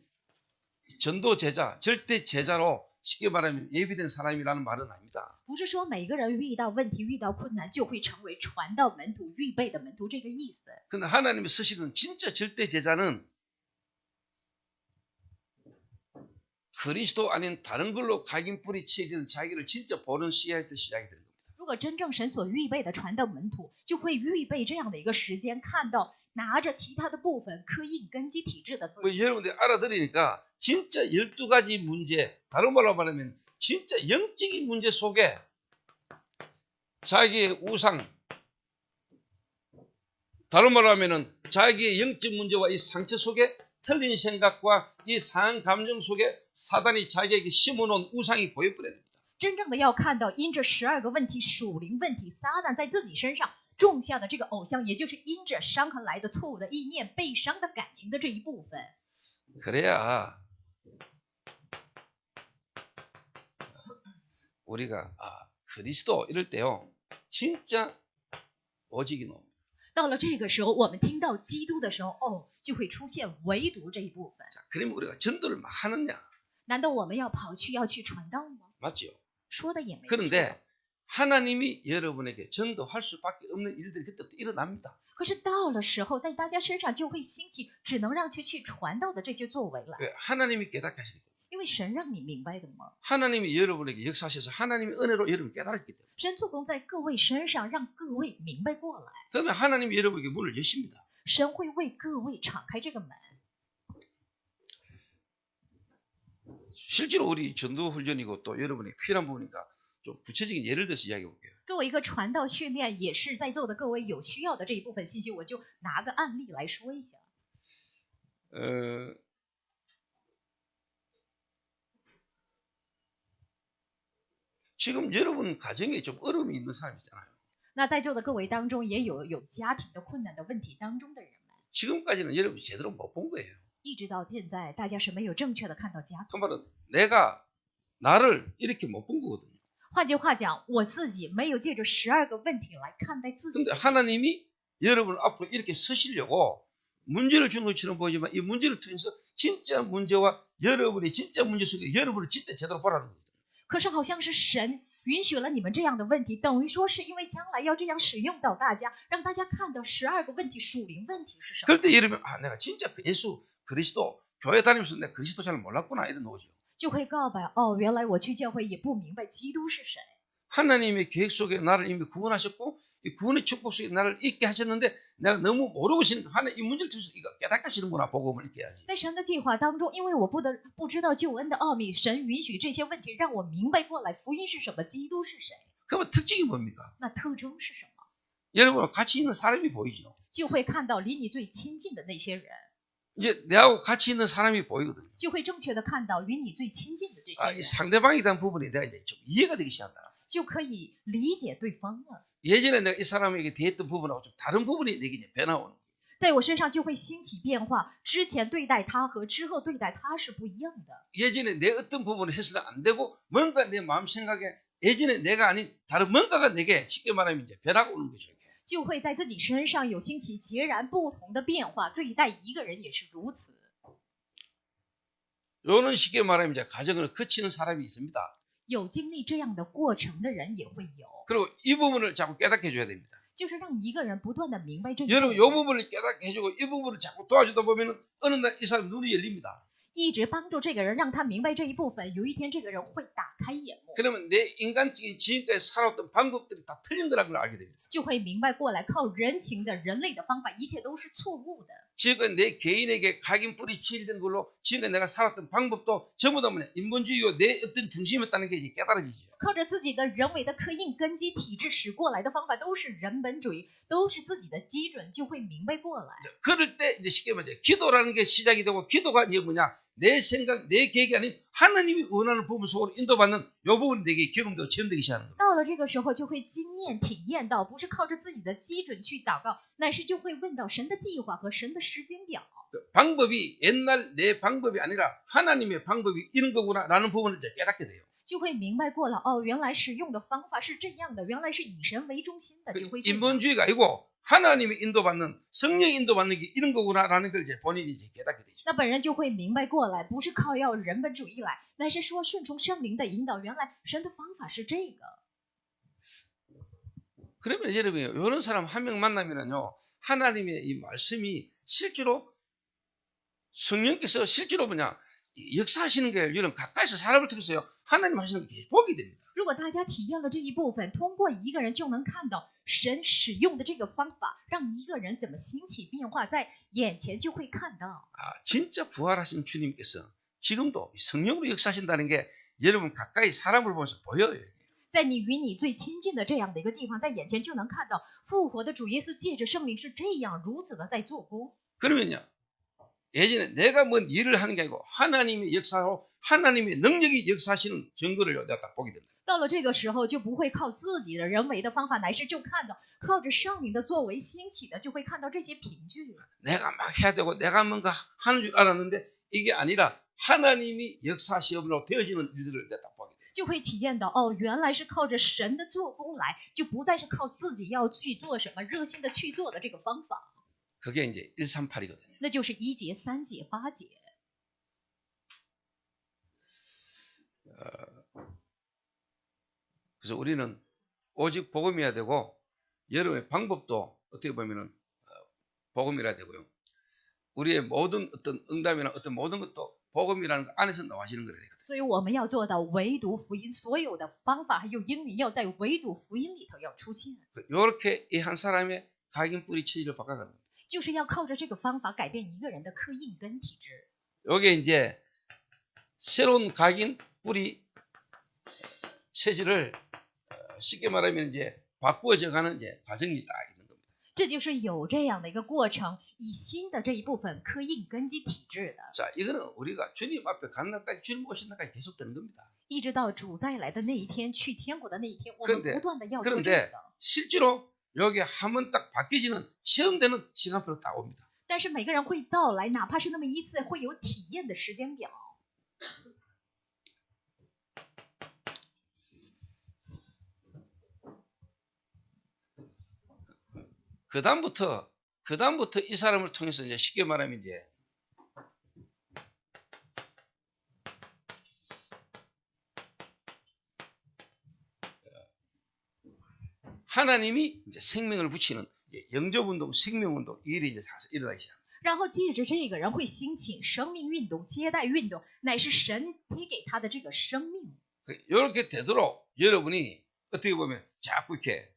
전도 제자, 절대 제자로 쉽게 말하면 예비된 사람이라는 말은 아닙니다. 不是说每个人遇到问题、遇到困难就会成为传道门徒、预备的门徒这个意思。 근데 하나님이 쓰시는 진짜 절대 제자는 그리스도 아닌 다른 걸로 각인뿌리 치는 자기를 진짜 보는 시야에서 시작이 되는 겁니다. 如果真正神所预备的传道门徒，就会预备这样的一个时间，看到拿着其他的部分刻印根基体制的自 뭐 己。 여러분들이 알아들으니까 진짜 12가지 문제, 다른 말로 말하면 진짜 영적인 문제 속에 자기의 우상, 다른 말로 하면은 자기의 영적 문제와 이 상처 속에 틀린 생각과 이 상한 감정 속에 사단이 자기에게 심어놓은 우상이 보여버려야 됩니다. 真正的要看到，因着12个问题、属灵问题，撒旦在自己身上种下的这个偶像，也就是因着伤痕来的错误的意念、悲伤的感情的这一部分。 그래야 우리가 그리스도 이럴 때요 진짜 오직이 나옵니다. 到了这个时候，我们听到基督的时候，就会出现唯独这一部分。 자, 그러면 우리가 전도를 막 하느냐? 难道我们要跑去要去传道吗？ 맞죠? 说的也没错。 그런데 하나님이 여러분에게 전도할 수밖에 없는 일들이 그때부터 일어납니다. 可是到了时候，在大家身上就会兴起只能让去传道的这些作为了， 왜? 하나님이 깨닫게 하시기 때문에. 因为神让你明白的嘛。 하나님이 여러분에게 역사하셔서 하나님의 은혜로 여러분이 깨달았기 때문에. 神做工在各位身上，让各位明白过来。 그러면 하나님이 여러분에게 문을 여십니다. 神会为各位敞开这个门。 실제로 우리 전도 훈련이고 또 여러분이 필요한 부분이니까 좀 구체적인 예를 들어서 이야기해 볼게요. 作为一个传道训练，也是在座的各位有需要的这一部分信息，我就拿个案例来说一下。 지금 여러분 가정에 좀 어려움이 있는 사람이잖아요. 那在座的各位当中，也有家庭的困难的问题当中的人们， 지금까지는 여러분이 제대로 못 본 거예요. 一直到现在，大家是没有正确的看到家庭。 그 말은 내가 나를 이렇게 못 본 거거든요. 换句话讲，我自己没有借着12个问题来看待自己。 근데 하나님이 여러분 앞으로 이렇게 서시려고 문제를 준 것처럼 보이지만 이 문제를 통해서 진짜 문제와 여러분이 진짜 문제 속에 여러분을 진짜 제대로 보라는 거예요. 可是好像是神允许了你们这样的问题，等于说是因为将来要这样使用到大家，让大家看到12个问题属灵问题是什么。 그럴 때 여러분 내가 진짜 예수 그리스도 교회 다니면서 내가 그리스도 잘 몰랐구나 이런 거죠. 就会告白原来我去教会也不明白基督是谁。 하나님의 계획 속에 나를 이미 구원하셨고 이 구원의 축복 속에 나를 있게 하셨는데 내가 너무 모르고 있는 하나님 이 문제를 통해서 이거 깨닫시는구나 복음을 읽게 해야지. 在神的计划当中，因为我不知道救恩的奥秘，神允许这些问题让我明白过来，福音是什么，基督是谁。 그러면 특징이 뭡니까? 那特征是什么？ 여러분 같이 있는 사람이 보이죠. 就会看到离你最亲近的那些人， 이제 내하고 같이 있는 사람이 보이거든요. 就会正确的看到与你最亲近的这些 아, 이 人， 상대방에 대한 부분에 내가 이제 좀 이해가 되기 시작한다. 就可以理解对方了。 예전에 내가 이 사람에게 대했던 부분하고 좀 다른 부분이 내게 이제 변화오는. 在我身上就会兴起变化，之前对待他和之后对待他是不一样的。 예전에 내 어떤 부분을 해서는 안 되고 뭔가 내 마음 생각에 예전에 내가 아닌 다른 뭔가가 내게 쉽게 말하면 이제 변화가 오는 거죠. 就会在自己身上有兴起截然不同的变化，对待一个人也是如此。 요는 쉽게 말하면 이제 가정을 거치는 사람이 있습니다. 有经历这样的过程的人也会有， 그리고 이 부분을 자꾸 깨닫게 해줘야 됩니다. 就是让一个人不断的明白这一 여러분 点， 이 부분을 깨닫게 해주고 이 부분을 자꾸 도와주다 보면은 어느 날 이 사람 눈이 열립니다. 一直帮助这个人，让他明白这一部分。有一天，这个人会打开眼目， 그러면 내 인간적인 지금까지 살아왔던 방법들이 다 틀린 거라는 걸 알게 됩니다. 就会明白过来，靠人情的人类的方法，一切都是错误的。 지금까지 내 개인에게 각인 뿌리 치일된 걸로 지금까지 내가 살았던 방법도 전부 다 뭐냐 인본주의와 내 어떤 중심이었다는 게 이제 깨달아지죠. 靠着自己的人为的刻印根基体制使过来的方法，都是人本主义，都是自己的基准，就会明白过来。 그럴 때 이제 쉽게 말해 기도라는 게 시작이 되고 기도가 이제 뭐냐 내 생각 내 계획이 아닌 하나님이 원하는 부분 속으로 인도받는 요 부분이 내게 경험되고 체험되기 시작하는 거예요. 到了这个时候，就会经验体验到，不是靠着自己的基准去祷告，乃是就会问到神的计划和神的时间表。 그 방법이 옛날 내 방법이 아니라 하나님의 방법이 이런 거구나라는 부분을 이제 깨닫게 돼요. 就会明白过了，哦，原来使用的方法是这样的，原来是以神为中心的，就会这样。 인본주의가 아니고 하나님이 인도받는 성령 인도받는 게 이런 거구나라는 걸 이제 본인이 이제 깨닫게 되죠. 那本人就会明白过来，不是靠要人本主义来，乃是说顺从圣灵的引导，原来神的方法是这个。 그러면 여러분 이런 사람 한 명 만나면은요 하나님의 이 말씀이 실제로 성령께서 실제로 뭐냐 역사하시는 게 여러분 가까이서 사람을 통해서요 하나님 하시는 게 보게 됩니다. 如果大家体验了这一部分，通过一个人就能看到神使用的这个方法，让一个人怎么兴起变化，在眼前就会看到。 아, 진짜 부활하신 주님께서 지금도 성령으로 역사하신다는 게 여러분 가까이 사람을 보면서 보여요. 在你与你最亲近的这样的一个地方，在眼前就能看到复活的主耶稣借着圣灵是这样如此的在做工。 그러면요 예전에 내가 뭔 일을 하는 게 아니고 하나님의 역사로 하나님의 능력이 역사하시는 증거를 내가 딱 보게 된다. 到了这个时候，就不会靠自己的人为的方法，乃是就看到靠着圣灵的作为兴起的，就会看到这些凭据。 내가 막 해야 되고 내가 뭔가 하는 줄 알았는데 이게 아니라 하나님이 역사시험으로 되어지는 일들을 내가 딱 보게 돼. 就会体验到哦，原来是靠着神的做工来，就不再是靠自己要去做什么热心的去做的这个方法。 그게 이제 138이거든요. 那就是1节、3节、8节。 그래서 우리는 오직 복음이어야 되고 여러분의 방법도 어떻게 보면은 복음이라 되고요. 우리의 모든 어떤 응답이나 어떤 모든 것도 복음이라는 것 안에서 나와지는 거예요. 所以我们要做到唯独福音，所有的方法还有应允要在唯独福音里头要出现， 이렇게 이 한 사람의 각인 뿌리 체질을 바꿔가는 거예요. 就是要靠着这个方法改变一个人的刻印跟体质。 이게 이제 새로운 각인 뿌리 체질을 쉽게 말하면 이제 바꾸어져가는 이제 과정이 딱 있는 겁니다. 这就是有这样的一个过程，以新的这一部分刻印根基体质的， 자, 이거는 우리가 주님 앞에 가는 날까지 주님 오신 날까지 계속되는 겁니다. 一直到主再来的那一天，去天国的那一天，我们 그런데 不断的要做这 그런데 个。 실제로 여기 한번 딱 바뀌지는 체험되는 시간표로 딱 옵니다. 但是每个人会到来，哪怕是那么一次，会有体验的时间表。 그다음부터 이 사람을 통해서 이제 쉽게 말하면 이제 하나님이 이제 생명을 붙이는 영접운동, 생명운동 이 일이 이제 일어나기 시작합니다. 然后借着这个人会兴起生命运动、接待运动，乃是神提给他的这个生命。 이렇게 되도록 여러분이 어떻게 보면 자꾸 이렇게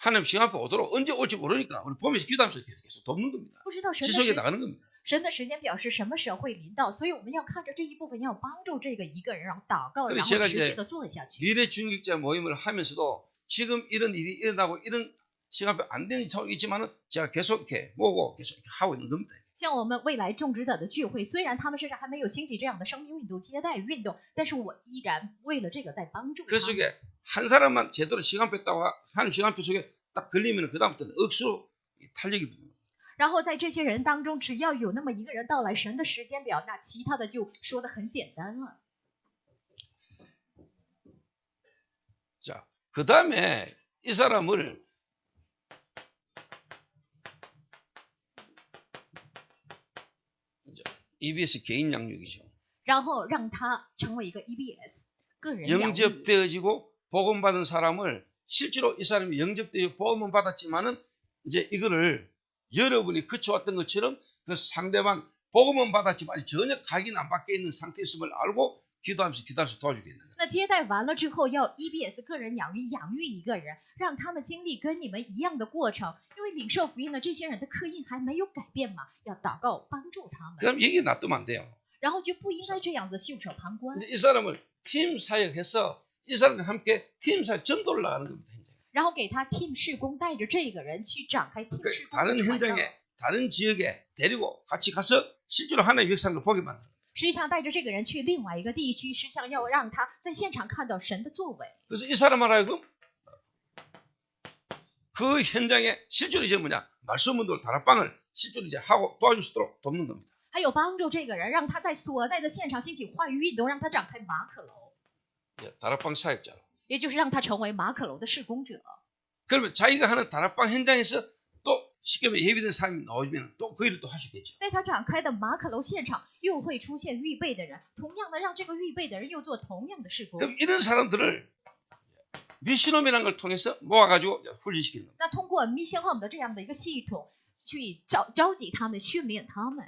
하나님 시간 앞에 오도록 언제 올지 모르니까 우리 보면서 기도하면서 계속 돕는 겁니다. 不知道神的 지속해 时 나가는 겁니다. 神的时间表是什么时候会临到，所以我们要看着这一部分，要帮助这个一个人，然后祷告， 그래서 然后 제가 持续 이제 的做下去。 미래 중직자 모임을 하면서도 지금 이런 일이 일어나고 이런 시간 앞에 안 되는 상황이 있지만은 제가 계속 이렇게 모으고 계속 이렇게 하고 있는 겁니다. 像我们未来种植者的聚会，虽然他们身上还没有兴起这样的生命运动、接待运动，但是我依然为了这个在帮助 그 他们。 속에 한 사람만 제대로 시간 뺐다가 하나님 시간표 속에 딱 걸리면 그 다음부터는 억수로 탄력이 붙는 거예요. 然后在这些人当中，只要有那么一个人到来神的时间表，那其他的就说的很简单了。 자, 그 다음에 이 사람을 EBS 개인 양육이죠. 然后让他成为一个 EBS 个人养育。 영접되어지고 복음받은 사람을 실제로 이 사람이 영접되어 복음은 받았지만은 이제 이거를 여러분이 거쳐왔던 것처럼 그 상대방 복음은 받았지만 전혀 각인 안 밖에 있는 상태였음을 알고 기도하면서 도와주겠는 거예요. 那接待完了之后，要 EBS 个人养育一个人，让他们经历跟你们一样的过程，因为领受福音的这些人的刻印还没有改变嘛，要祷告帮助他们， 그럼 얘기 놔두면 안 돼요. 然后就不应该这样子袖手旁观， 이 사람을 팀 사역해서 이 사람과 함께 팀 사역 전도를 나가는 겁니다. 然后给他 team 事工，带着这个人去展开 team 事工的 다른 传道。 현장에 다른 지역에 데리고 같이 가서 실제로 하나님의 역사를 보게 만들어요. 实际上带着这个人去另外一个地区，实际上要让他在现场看到神的作为。 그래서 이 사람 하여금 그 현장에 실제로 이제 뭐냐 말씀 운동을 다락방을 실제로 이제 하고 도와줄 수 있도록 돕는 겁니다. 还有帮助这个人，让他在所在的现场兴起话语运动，让他展开马可楼， 다락방 사역자로. 也就是让他成为马可楼的事工者。 그러면 자기가 하는 다락방 현장에서 또 쉽게 말해 예비된 사람이 나오면 또 그 일을 또 할 수 있겠죠. 在他展开的马可楼现场，又会出现预备的人，同样的让这个预备的人又做同样的事工。 그럼 이런 사람들을 미션홈이라는 걸 통해서 모아가지고 훈련시키는 겁니다. 那通过 Mission Home 的这样的一个系统，去召集他们，训练他们，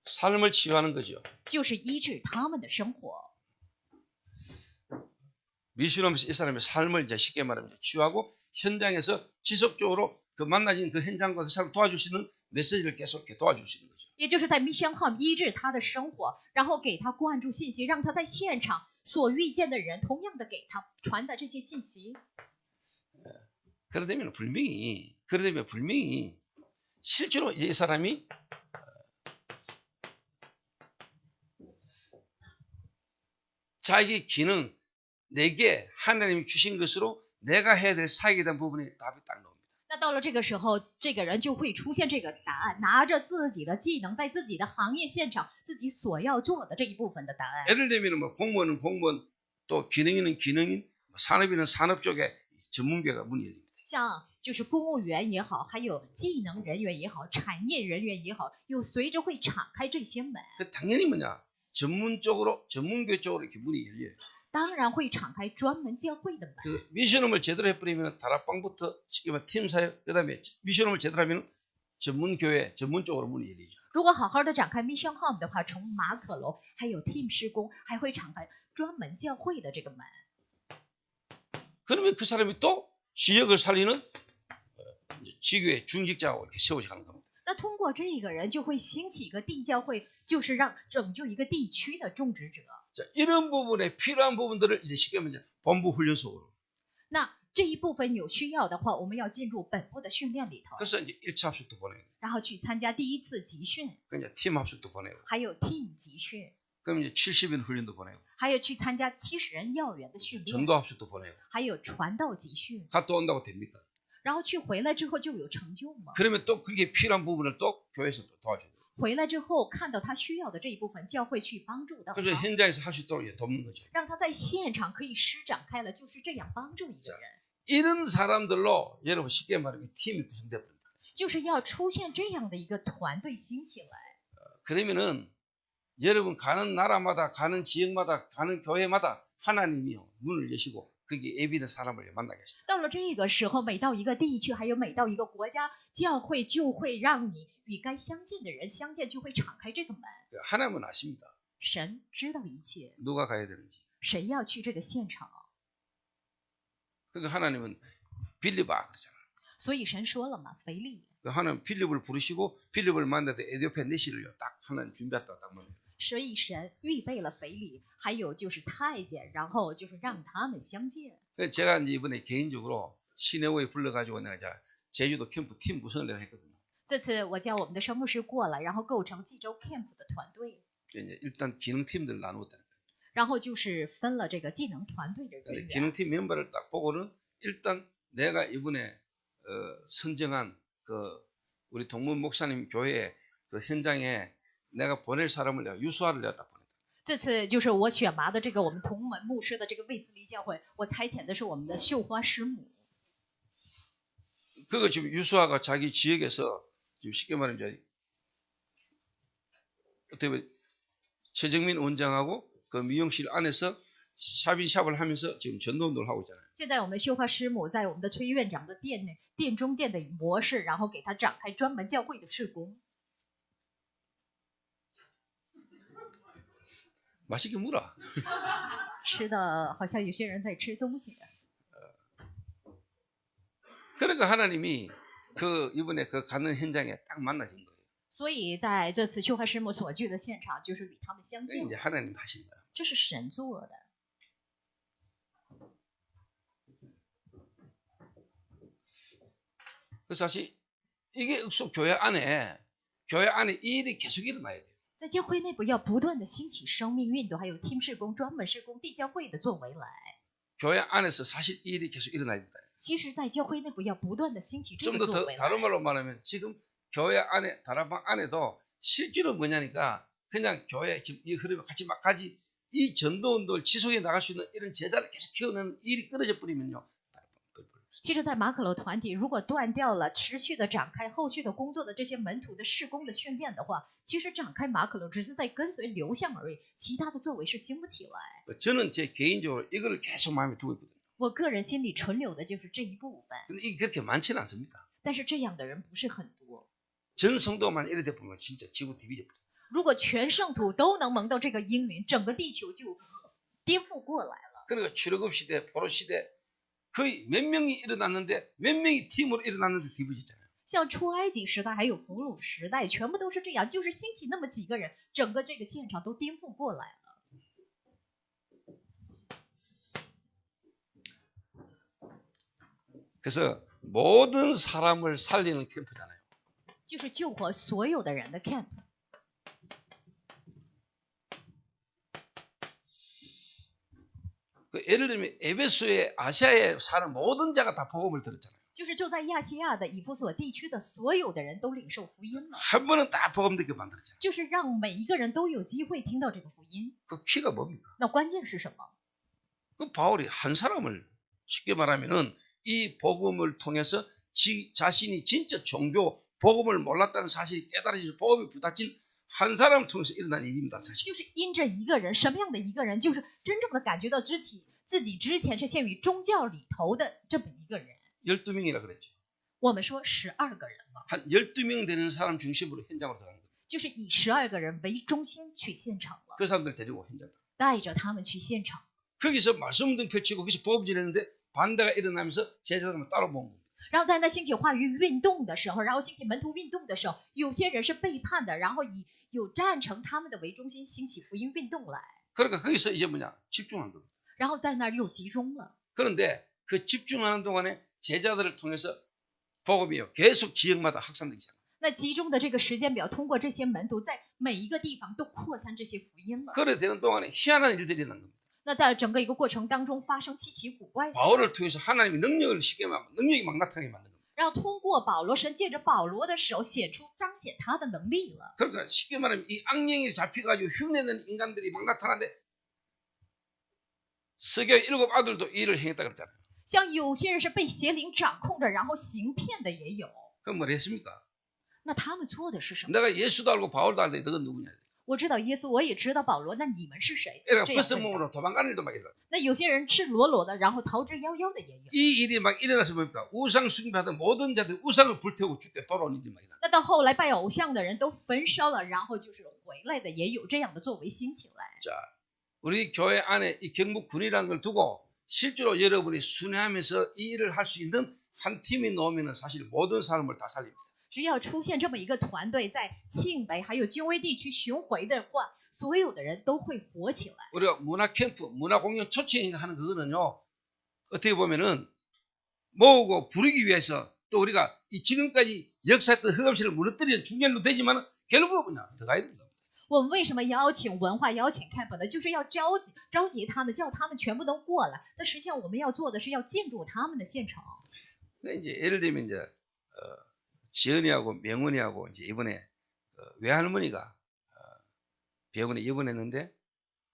삶을 치유하는 거죠. 就是医治他们的生活。 미션홈에서 이 사람의 삶을 이제 쉽게 말하면 치유하고 현장에서 지속적으로 그 만나진 그 현장과 그 사람을 도와줄 수 있는 메시지를 계속 이렇게 도와줄 수 있는 거죠. 也就是在 Mission Home 医治他的生活，然后给他灌注信息，让他在现场所遇见的人，同样的给他传达这些信息。 그러다면 분명히 실제로 이 사람이 자기 기능 내게 하나님이 주신 것으로 내가 해야 될 사역에 대한 부분에 답이 딱 나옵니다. 那到了这个时候，这个人就会出现这个答案，拿着自己的技能，在自己的行业现场，自己所要做的这一部分的答案。 예를 들면 뭐 공무원은 공무원, 또 기능인은 기능인, 산업인은 산업 쪽에 전문가가 문이 열립니다. 像就是公务员也好，还有技能人员也好，产业人员也好，又随着会敞开这些门， 당연히 뭐냐 전문교 쪽으로 이렇게 문이 열려요. 当然会敞开专门教会的门。 그래서 미션홈을 제대로 해버리면 다락방부터 쉽게 말해 팀 사역, 그다음에 미션홈을 제대로 하면 전문교회 전문 쪽으로 문이 열리죠. 如果好好的展开 Mission Home 的话，从马可楼还有 Team 施工，还会敞开专门教会的这个门。 그러면 그 사람이 또 지역을 살리는 지교의 중직자고 이렇게 세워져 가는 겁니다. 那通过这个人，就会兴起一个地教会，就是让拯救一个地区的种植者。 자, 이런 부분에 필요한 부분들을 이제 쉽게 말하면 본부 훈련소로. 那这一部分有需要的话，我们要进入本部的训练里头， 그래서 이제 1차 합숙도 보내고, 然后去参加第一次集训， 그 이제 팀 합숙도 보내고, 还有 Team 集训， 그럼 이제 70인 훈련도 보내고, 还有去参加70人要员的训练， 전도 합숙도 보내고, 还有传道集训， 갔다 온다고 됩니까? 然后去回来之后就有成就吗？ 그러면 또 그게 필요한 부분을 또 교회에서 또 도와주고, 回来之后看到他需要的这一部分，教会去帮助到 그래서 他， 현장에서 할 수 있도록 이제 돕는 거죠. 让他在现场可以施展开了，就是这样帮助一个人， 이런 사람들로 여러분 쉽게 말하면 팀이 구성되어 버립니다. 就是要出现这样的一个团队兴起来。 그러면은 여러분 가는 나라마다 가는 지역마다 가는 교회마다 하나님이 문을 여시고 거기에 예비된 사람을 만나게 하시다. 到了这个时候，每到一个地区，还有每到一个国家，教会就会让你与该相见的人相见，就会敞开这个门。 하나님은 아십니다. 神知道一切， 누가 가야 되는지. 谁要去这个现场？ 그러니까 하나님은 빌리바 그러잖아. 所以神说了嘛，腓力。 하나님 필립을 부르시고 필립을 만나서 에디오피아 내시를요 딱 하나님 준비했다 딱 말이에요. 所以神预备了腓力，还有就是太监，然后就是让他们相见。 그래서 제가 이제 이번에 개인적으로 시내오에 불러가지고 내가 이제 제주도 캠프 팀 구성을 내가 했거든요. 这次我叫我们的生牧师过来，然后构成济州 camp 的团队， 이제 일단 기능팀들 나누었다. 然后就是分了这个技能团队的人 근데 员。 기능팀 멤버를 딱 보고는 일단 내가 이번에 선정한 그 우리 동문 목사님 교회 그 현장에 내가 보낼 사람을 내가 유수아를 내가 딱 보냈다. 这次就是我选拔的这个我们同门牧师的这个卫斯理教会，我差遣的是我们的绣花师母。 그거 지금 유수아가 자기 지역에서 지금 쉽게 말하면 이제 어떻게 보면 최정민 원장하고 그 미용실 안에서 샵인샵을 하면서 지금 전도운동을 하고 있잖아요. 现在我们绣花师母在我们的崔院长的店内，店中店的模式，然后给他展开专门教会的事工。 맛있게 물어. 吃的好像有些人在吃东西。 그러니까 하나님이 그 이번에 그 가는 현장에 딱 만나신 거예요. 所以在这次绣花师母所聚的现场，就是与他们相 그게 见 이제 ， 하나님 하신 거예요. 这是神做的。 그래서 사실 이게 읍속 교회 안에 이 일이 계속 일어나야 돼요. 在教会内部要不断的兴起生命运动，还有팀事工、专门事工、地教会的作为来。 교회 안에서 사실 이 일이 계속 일어나야 된다. 其实，在教会内部要不断的兴起这 좀 个 더 作为来。 다른 말로 말하면 지금 교회 안에 다락방 안에도 실제로 뭐냐니까 그냥 교회 지금 이 흐름에 같이 막 가지 이 전도운동을 지속해 나갈 수 있는 이런 제자를 계속 키워내는 일이 끊어져 버리면요. 其实，在马可楼团体如果断掉了持续的展开后续的工作的这些门徒的事工的训练的话，其实展开马可楼只是在跟随流向而已，其他的作为是兴不起来。 저는 제 개인적으로 이거를 계속 마음에 두고 있거든요. 我个人心里存留的就是这一部分， 근데 이게 그렇게 많지는 않습니다. 但是这样的人不是很多。 전 성도만 이래 되면 진짜 지구 디비져 버려요. 如果全圣徒都能蒙到这个应允，整个地球就颠覆过来了。 그러니까 출애굽 시대, 포로 시대 거의 몇 명이 일어났는데 몇 명이 팀으로 일어났는데 디비졌잖아요. 像出埃及时代还有俘虏时代，全部都是这样，就是兴起那么几个人，整个这个现场都颠覆过来了。 그래서 모든 사람을 살리는 캠프잖아요. 就是救活所有的人的 camp。 그 예를 들면 에베소에 아시아에 사는 모든 자가 다 복음을 들었잖아요. 就是就在亚细亚的以弗所地区的所有的人都领受福音了， 한 번은 다 복음 듣게 만들었잖아요. 就是让每一个人都有机会听到这个福音。 그 키가 뭡니까? 那关键是什么？ 그 바울이 한 사람을 쉽게 말하면은 이 복음을 통해서 자신이 진짜 종교 복음을 몰랐다는 사실이 깨달아지고 복음이 부딪힌 한 사람을 통해서 일어난 일입니다. 사실. 就是因着一个人，什么样的一个人，就是真正的感觉到自己之前是陷于宗教里头的这么一个人。 12명이라 그랬죠. 我们说12个人嘛， 한 12명 되는 사람 중심으로 현장으로 들어가는 거예요. 就是以12个人为中心去现场了， 그 사람들 데리고 현장. 带着他们去现场。 거기서 말씀등 펼치고 거기서 복음 전했는데 반대가 일어나면서 제자들만 따로 모은 겁니다. 然后在那兴起话语运动的时候，然后兴起门徒运动的时候，有些人是背叛的，然后以有赞成他们的为中心兴起福音运动来， 그러니까 거기서 이제 뭐냐 집중한 겁니다. 然后在那儿又集中了。 그런데 그 집중하는 동안에 제자들을 통해서 복음이요 계속 지역마다 확산되기 시작합니다. 那集中的这个时间表，通过这些门徒在每一个地方都扩散这些福音了。 그래 되는 동안에 희한한 일들이 일어난 겁니다. 那在整个一个过程当中发生稀奇古怪的， 바울을 통해서 하나님이 능력이 막 나타나게 만든 겁니다. 然后通过保罗，神借着保罗的手显出彰显他的能力了。 그러니까 쉽게 말하면 이 악령이 잡혀가지고 흉내내는 인간들이 막 나타나는데 서기의 7 아들도 이 일을 행했다 그랬잖아요. 像有些人是被邪灵掌控着，然后行骗的也有。 그럼 뭘 했습니까? 那他们做的是什么？ 내가 예수도 알고 바울도 알는데 너는 누구냐? 我知道耶稣，我也知道保罗，那你们是谁？ 그러니까 这样 벌써 问的 몸으로 도망가는 일도 막 일어나. 那有些人赤裸裸的，然后逃之夭夭的也有。 이 일이 막 일어나서 뭡니까? 우상 숭배하던 모든 자들 우상을 불태우고 죽게 돌아오는 일이 막 일어나. 那到后来拜偶像的人都焚烧了，然后就是回来的也有这样的作为兴起来。 자, 우리 교회 안에 이 경북군이라는 걸 두고 실제로 여러분이 순회하면서 이 일을 할 수 있는 한 팀이 나오면은 사실 모든 사람을 다 살립니다. 只要出现这么一个团队在庆北还有金威地区巡回的话，所有的人都会活起来。 우리가 문화 캠프, 문화 공연 초청하는 그거는요. 어떻게 보면은 모으고 부르기 위해서 또 우리가 이 지금까지 역사했던 흑암시를 무너뜨리는 중요한 되지만 결국은 그냥 들어가야 됩니다. 我们为什么邀请文化邀请 camp 呢？就是要召集他们，叫他们全部都过来。但实际上我们要做的是要进入他们的现场。 이제 예를 들면 이제 지은이하고 명은이하고 이제 이번에 외할머니가 병원에 입원했는데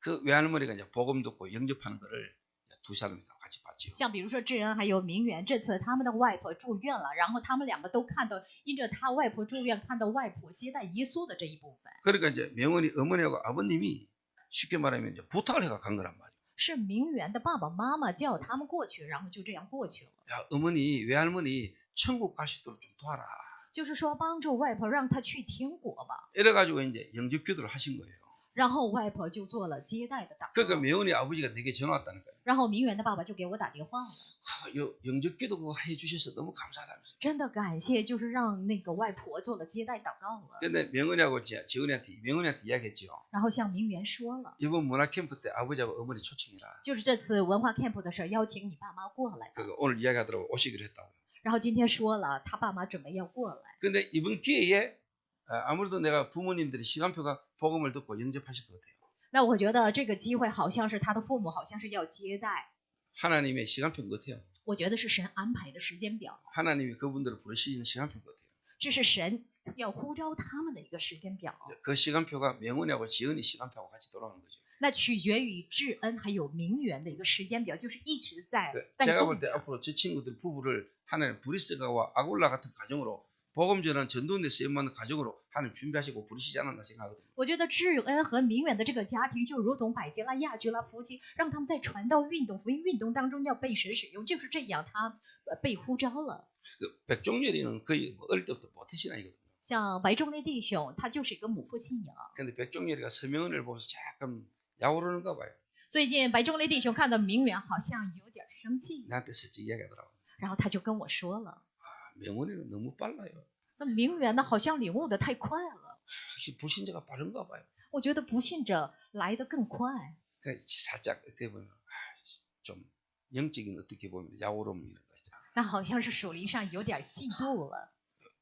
그 외할머니가 이제 복음 듣고 영접하는 거를 두 사람이 다 같이 봤죠. 像比如说智恩还有明媛，这次他们的外婆住院了，然后他们两个都看到，因着他外婆住院，看到外婆接待耶稣的这一部分。 그러니까 이제 명은이 어머니하고 아버님이 쉽게 말하면 이제 부탁을 해가 간 거란 말이에요. 是明媛的爸爸妈妈叫他们过去，然后就这样过去了。 야, 어머니, 외할머니 천국 갈 수 있도록 좀 도와라. 就是说帮助外婆让她去天国吧。 이래가지고 이제 영접 기도를 하신 거예요. 然后外婆就做了接待的祷 그러니까 告。 명은이 아버지가 내게 전화 왔다니까요. 然后明媛的爸爸就给我打电话了， 영접 기도 그거 해주셔서 너무 감사하다면서. 真的感谢，就是让那个外婆做了接待祷告了。 근데 명은이하고 명은이한테 이야기했죠. 然后向明媛说了， 이번 문화 캠프 때 아버지하고 어머니 초청이라. 就是这次文化 camp 的事儿，邀请你爸妈过来。 그거 오늘 이야기하더라고 오시기로 했다고. 然后今天说了，他爸妈准备要过来。 근데 이번 기회에 아무래도 내가 부모님들이 시간표가 복음을 듣고 영접하실 것 같아요. 那我觉得这个机会好像是他的父母好像是要接待， 하나님의 시간표인 것 같아요. 我觉得是神安排的时间表， 하나님이 그분들을 부르시는 시간표인 것 같아요. 这是神要呼召他们的一个时间表。 그 시간표가 명은이하고 지은이 시간표하고 같이 돌아가는 거죠. 那取决于智恩还有明媛的一个时间表，就是一直在 제가 动 볼 때 的。 앞으로 저 친구들 부부를 하나님 브리스가와 아굴라 같은 가정으로 복음 전환 전도에 쓰임받는 가정으로 하나님 준비하시고 부르시지 않았나 생각하거든요. 我觉得智恩和明远的这个家庭就如同百吉拉、亚居拉夫妻，让他们在传道运动、福音运动当中要被神使用，就是这样，他被呼召了。 그 백종열이는 거의 어릴 때부터 모태신앙이거든요. 像白仲烈弟兄，他就是一个母父信仰。 근데 백종열이가 서명은을 보면서 약간 약오르는가 봐요. 最近白仲烈弟兄看到明远好像有点生气， 나한테 솔직히 이야기하더라고요. 然后他就跟我说了， 명은이는 너무 빨라요. 那明远呢好像领悟的太快了， 혹시 불신자가 빠른가 봐요. 我觉得不信者来得更快。 그러니까 살짝 어떻게 보면 좀 영적인 어떻게 보면 약오름이 이런 거 있잖아. 那好像是属灵上有点嫉妒了。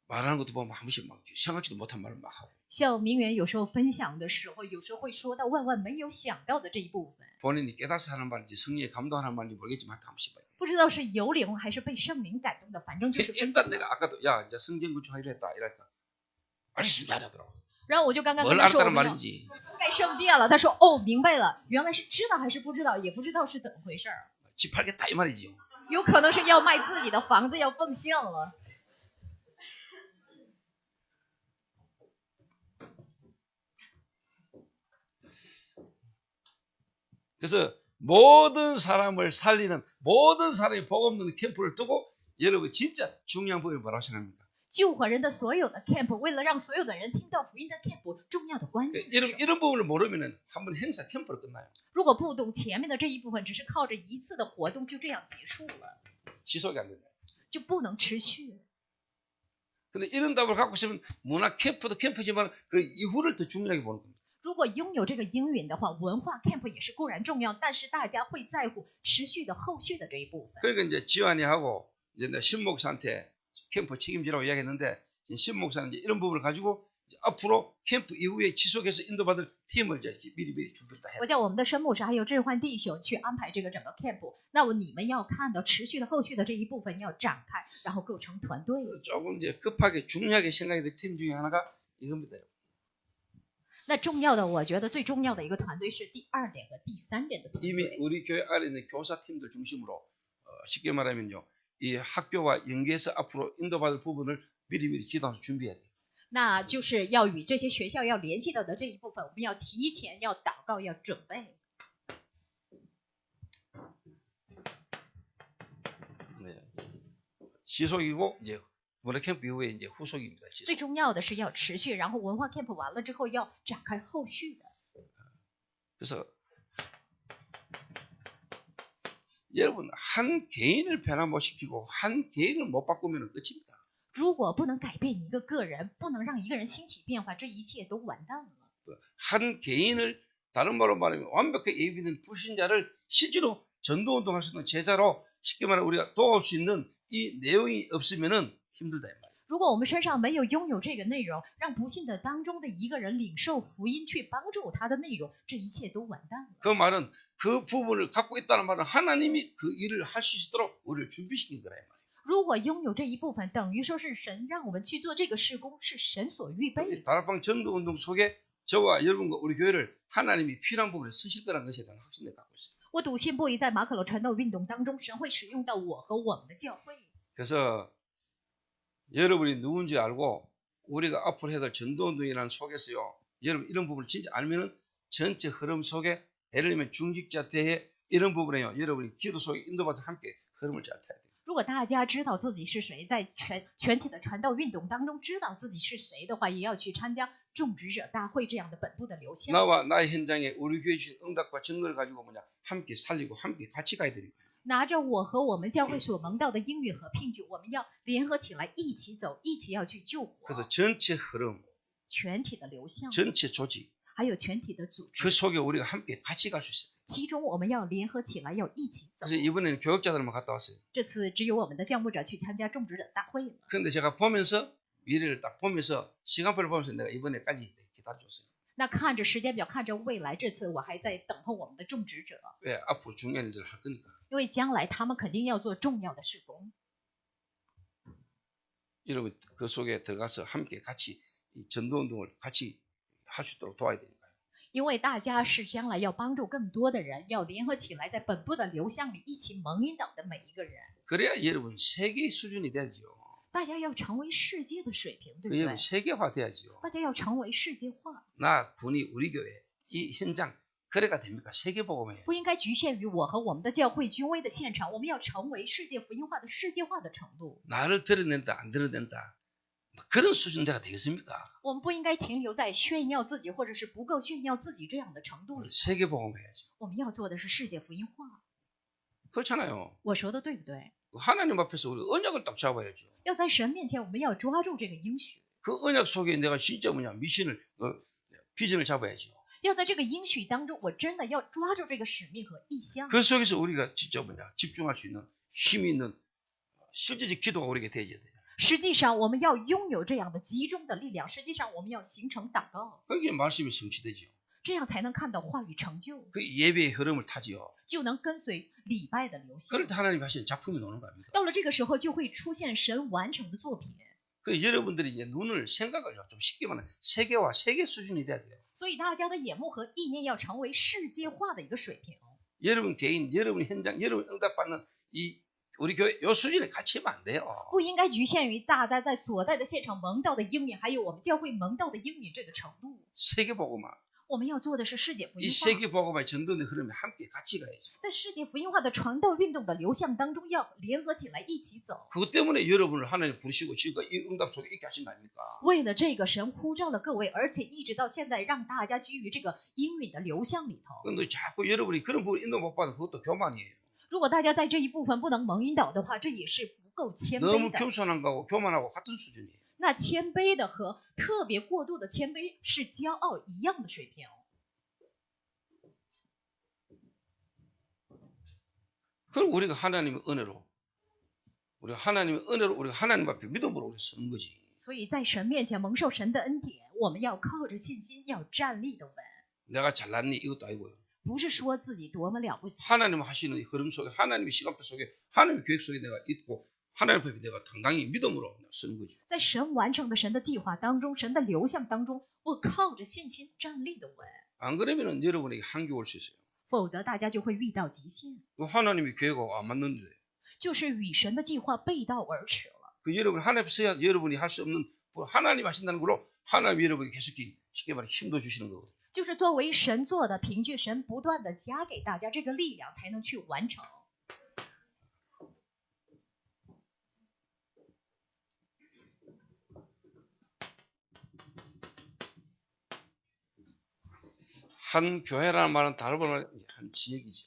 말하는 것도 보면 한 번씩 막 생각지도 못한 말을 막 하고. 像明远有时候分享的时候，有时候会说到万万没有想到的这一部分， 본인이 깨닫서 하는 말인지 성령에 감동하는 말인지 모르겠지만 한 번씩 봐요. 不知道是有领悟还是被圣灵感动的，反正就是分 일단 享。 내가 아까도 야 이제 성전 구축하기로 했다 이랬다. 알겠습니다 이러더라고. 然后我就刚刚跟 뭘 他说我 알았다는 们要 말인지 盖圣殿了，他说哦明白了，原来是知道还是不知道，也不知道是怎么回事儿， 집 팔겠다 이 말이지요. 有可能是要卖自己的房子要奉献了。 그래서 모든 사람을 살리는 모든 사람이 복음 듣는 캠프를 두고 여러분 진짜 중요한 부분이 뭐라고 생각합니까? 救活人的所有的 camp，为了让所有的人听到福音的 camp，重要的关键是什么。 여러분 이런 부분을 모르면은 한번 행사 캠프로 끝나요. 如果不懂前面的这一部分，只是靠着一次的活动就这样结束了， 지속이 안 된다. 就不能持续。 근데 이런 답을 갖고 있으면 문화 캠프도 캠프지만 그 이후를 더 중요하게 보는 겁니다. 如果拥有这个应允的话，文化 camp 也是固然重要，但是大家会在乎持续的后续的这一部分。 그러니까 이제 지환이하고 이제 내 신목사한테 캠프 책임지라고 이야기했는데 신 목사는 이제 이런 부분을 가지고 이제 앞으로 캠프 이후에 지속해서 인도받을 팀을 이제 미리 준비를 다 해야 我叫我们的申牧师还有置换弟兄去安排这个整个 camp，那么你们要看到持续的后续的这一部分要展开，然后构成团队。 조금 이제 급하게 중요하게 생각이 될 팀 중에 하나가 이겁니다. 那重要的，我觉得最重要的一个团队是第2点和第3点的团 이미 队。 우리 교회 안에 있는 교사 팀들 중심으로 쉽게 말하면요. 이 학교와 연계해서 앞으로 인도받을 부분을 미리 기도해서 준비해야 돼요. 那就是要与这些学校要联系到的这一部分，我们要提前要祷告，要准备。 네. 지속이고 이제 문화 캠프 이후에 이제 후속입니다. 最 지속. 重要的是要持续，然后文化 camp 完了之后要展开后续的。 그래서 여러분 한 개인을 변화 못 시키고 한 개인을 못 바꾸면 끝입니다. 如果不能改变一个个人，不能让一个人兴起变化，这一切都完蛋了。 한 개인을 다른 말로 말하면 완벽하게 예비된 불신자를 실제로 전도운동할 수 있는 제자로 쉽게 말하면 우리가 도울 수 있는 이 내용이 없으면은 힘들다 이 말이에요. 如果我们身上没有拥有这个内容，让不信的当中的一个人领受福音，去帮助他的内容，这一切都完蛋了。 그 말은 그 부분을 갖고 있다는 말은 하나님이 그 일을 할 수 있도록 우리를 준비시킨 거라 이 말이에요. 如果拥有这一部分，等于说是神让我们去做这个事工，是神所预备的。 다락방 전도운동 속에 저와 여러분과 우리 교회를 하나님이 필요한 부분에 쓰실 거라는 것에 대한 확신을 갖고 있어요. 我笃信不疑，在马可楼传道运动当中，神会使用到我和我们的教会。 그래서 여러분이 누군지 알고 우리가 앞으로 해야 될 전도운동이라는 속에서요. 여러분 이런 부분을 진짜 알면은 전체 흐름 속에 예를 들면 중직자 대회 이런 부분에요. 여러분이 기도 속에 인도받아 함께 흐름을 잘 타야 돼요. 如果大家知道自己是谁，在全体的传道运动当中知道自己是谁的话，也要去参加种植者大会这样的本部的流向。 나와 나의 현장에 우리 교회 주신 응답과 증거를 가지고 뭐냐 함께 살리고 함께 같이 가야 되는 거예요. 拿着我和我们教会所蒙到的应许和聘举，我们要联合起来，一起走，一起要去救活。 그래서 전체 흐름, 全体的流向， 전체 조직 还有全体的组 그 织， 속에 우리가 함께 같이 갈 수 있어요. 其中我们要联合起来，要一起走。 그래서 이번에는 교육자들만 갔다 왔어요. 这次只有我们的教牧者去参加种植者大会了。 그런데 제가 보면서 미래를 딱 보면서 시간표를 보면서 내가 이번에까지 기다려줬어요. 那看着时间表，看着未来，这次我还在等候我们的种植者， 왜 앞으로 중요한 일들을 할 거니까. 因为将来他们肯定要做重要的事工。 여러분 그 속에 들어가서 함께 같이 이 전도운동을 같이 할 수 있도록 도와야 되니까요. 因为大家是将来要帮助更多的人，要联合起来，在本部的流向里一起蒙引导的每一个人。 그래야 여러분 세계 수준이 돼야죠. 大家要成为世界的水平，对不 그 对 여러분 ？ 세계화 돼야죠. 大家要成为世界化， 나 군이 우리 교회 이 현장 그래가 됩니까? 세계복음이에요. 不应该局限于我和我们的教会军威的现场，我们要成为世界福音化的世界化的程度。 나를 드러낸다 안 드러낸다 뭐 그런 수준 돼가 되겠습니까? 我们不应该停留在炫耀自己或者是不够炫耀自己这样的程度里， 세계복음 해야죠. 我们要做的是世界福音化。 그렇잖아요. 我说的对不对？ 하나님 앞에서 우리 언약을 딱 잡아야죠. 要在神面前，我们要抓住这个应许， 그 언약 속에 내가 진짜 뭐냐 미션을 비전을 잡아야죠. 要在这个应许当中，我真的要抓住这个使命和意向。 그 속에서 우리가 진짜 뭐냐 집중할 수 있는 힘이 있는 실제적 기도가 우리에게 되어야 돼요. 实际上，我们要拥有这样的集中的力量。实际上，我们要形成祷告， 그게 말씀이 성취되죠. 这样才能看到话语成就， 그 예배의 흐름을 타지요. 就能跟随礼拜的流向。 그럴 때 하나님이 하시는 작품이 나오는 겁니다. 到了这个时候，就会出现神完成的作品。 그 여러분들이 이제 눈을 생각을 좀 쉽게 말하면 세계화 세계 수준이 돼야 돼요. 所以大家的眼目和意念要成为世界化的一个水平。 여러분 개인, 여러분 현장, 여러분 응답받는 이 우리 교회 요 수준에 같이 하면 안 돼요. 不应该局限于大家在所在的现场蒙到的应允，还有我们教会蒙到的应允这个程度。 세계복음화. 我们要做的是世界福 이 音化， 세계복음화의 전도의 흐름에 함께 같이 가야죠. 在世界福音化的传道运动的流向当中，要联合起来一起走。 그것 때문에 여러분을 하나님 부르시고 지금까지 이 응답 속에 있게 하신 거 아닙니까? 为了这个，神呼召了各位，而且一直到现在，让大家居于这个应允的流向里头。 그런데 자꾸 여러분이 그런 부분 인도 못 받으면 그것도 교만이에요. 如果大家在这一部分不能蒙引导的话，这也是不够谦 너무 卑的。 겸손한 거하고 교만하고 같은 수준이에요. 那谦卑的和特别过度的谦卑是骄傲一样的水平。 그럼 우리가 하나님의 은혜로 우리가 하나님 앞에 믿음으로 우리 서는 거지. 所以在神面前蒙受神的恩典，我们要靠着信心，要站立的稳， 내가 잘났니 이것도 아니고요. 不是说自己多么了不起， 하나님 하시는 이 흐름 속에 하나님의 시간표 속에 하나님의 계획 속에 내가 있고 하나님 앞에 내가 당당히 믿음으로 서는 거죠. 在神完成的神的计划当中，神的流向当中，我靠着信心站立的稳， 안 그러면은 여러분에게 한계 올 수 있어요. 否则大家就会遇到极限， 그 하나님의 계획하고 안 맞는데 就是与神的计划背道而驰了。 그 여러분 하나님 앞에 서야 여러분이 할 수 없는 하나님 하신다는 걸로 하나님 여러분에게 계속 쉽게 말해 힘도 주시는 거거든요. 就是作为神做的，凭据神不断的加给大家这个力量，才能去完成。 한 교회라는 말은 다른 말은 한 지역이죠.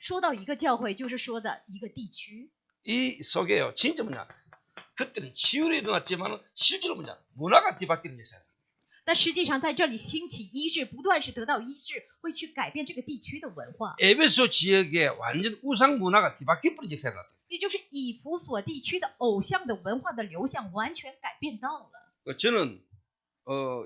说到一个教会，就是说的一个地区。 이 속에요. 진짜 뭐냐. 그때는 치유를 일어났지만 실제로 뭐냐. 문화가 뒤바뀌는 역사예요. 但实际上在这里兴起医治，不断是得到医治，会去改变这个地区的文化。 에베소 지역에 완전 우상 문화가 뒤바뀌어버린 역사가 났다. 也就是以弗所地区的偶像的文化的流向完全改变到了。 저는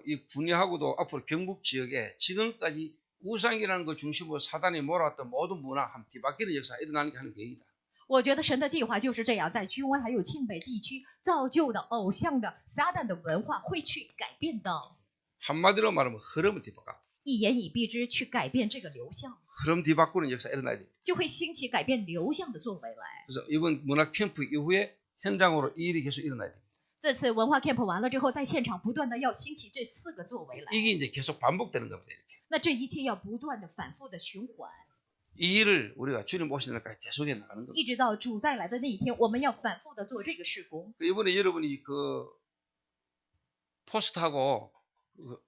이 군의하고도 앞으로 경북 지역에 지금까지 우상이라는 거 중심으로 사단이 몰아왔던 모든 문화 한 뒤바뀌는 역사가 일어나는 게 하는 계획이다. 我觉得神的计划就是这样，在军威还有庆北地区造就的偶像的撒旦的文化会去改变到， 한마디로 말하면 흐름을 뒤바꿔. 一言以蔽之，去改变这个流向， 흐름 뒤바꾸는 역사가 일어나야 됩니다. 就会兴起改变流向的作为来。 그래서 이번 문화 캠프 이후에 현장으로 이 일이 계속 일어나야 됩니다. 这次文化 camp 完了之后，在现场不断的要兴起这4个作为来， 이게 이제 계속 반복되는 겁니다. 이렇게. 那这一切要不断的反复的循环， 이 일을 우리가 주님 오시는 날까지 계속해 나가는 겁니다. 一直到主再来的那一天，我们要反复的做这个事工。 이번에 여러분이 그 포스트하고 그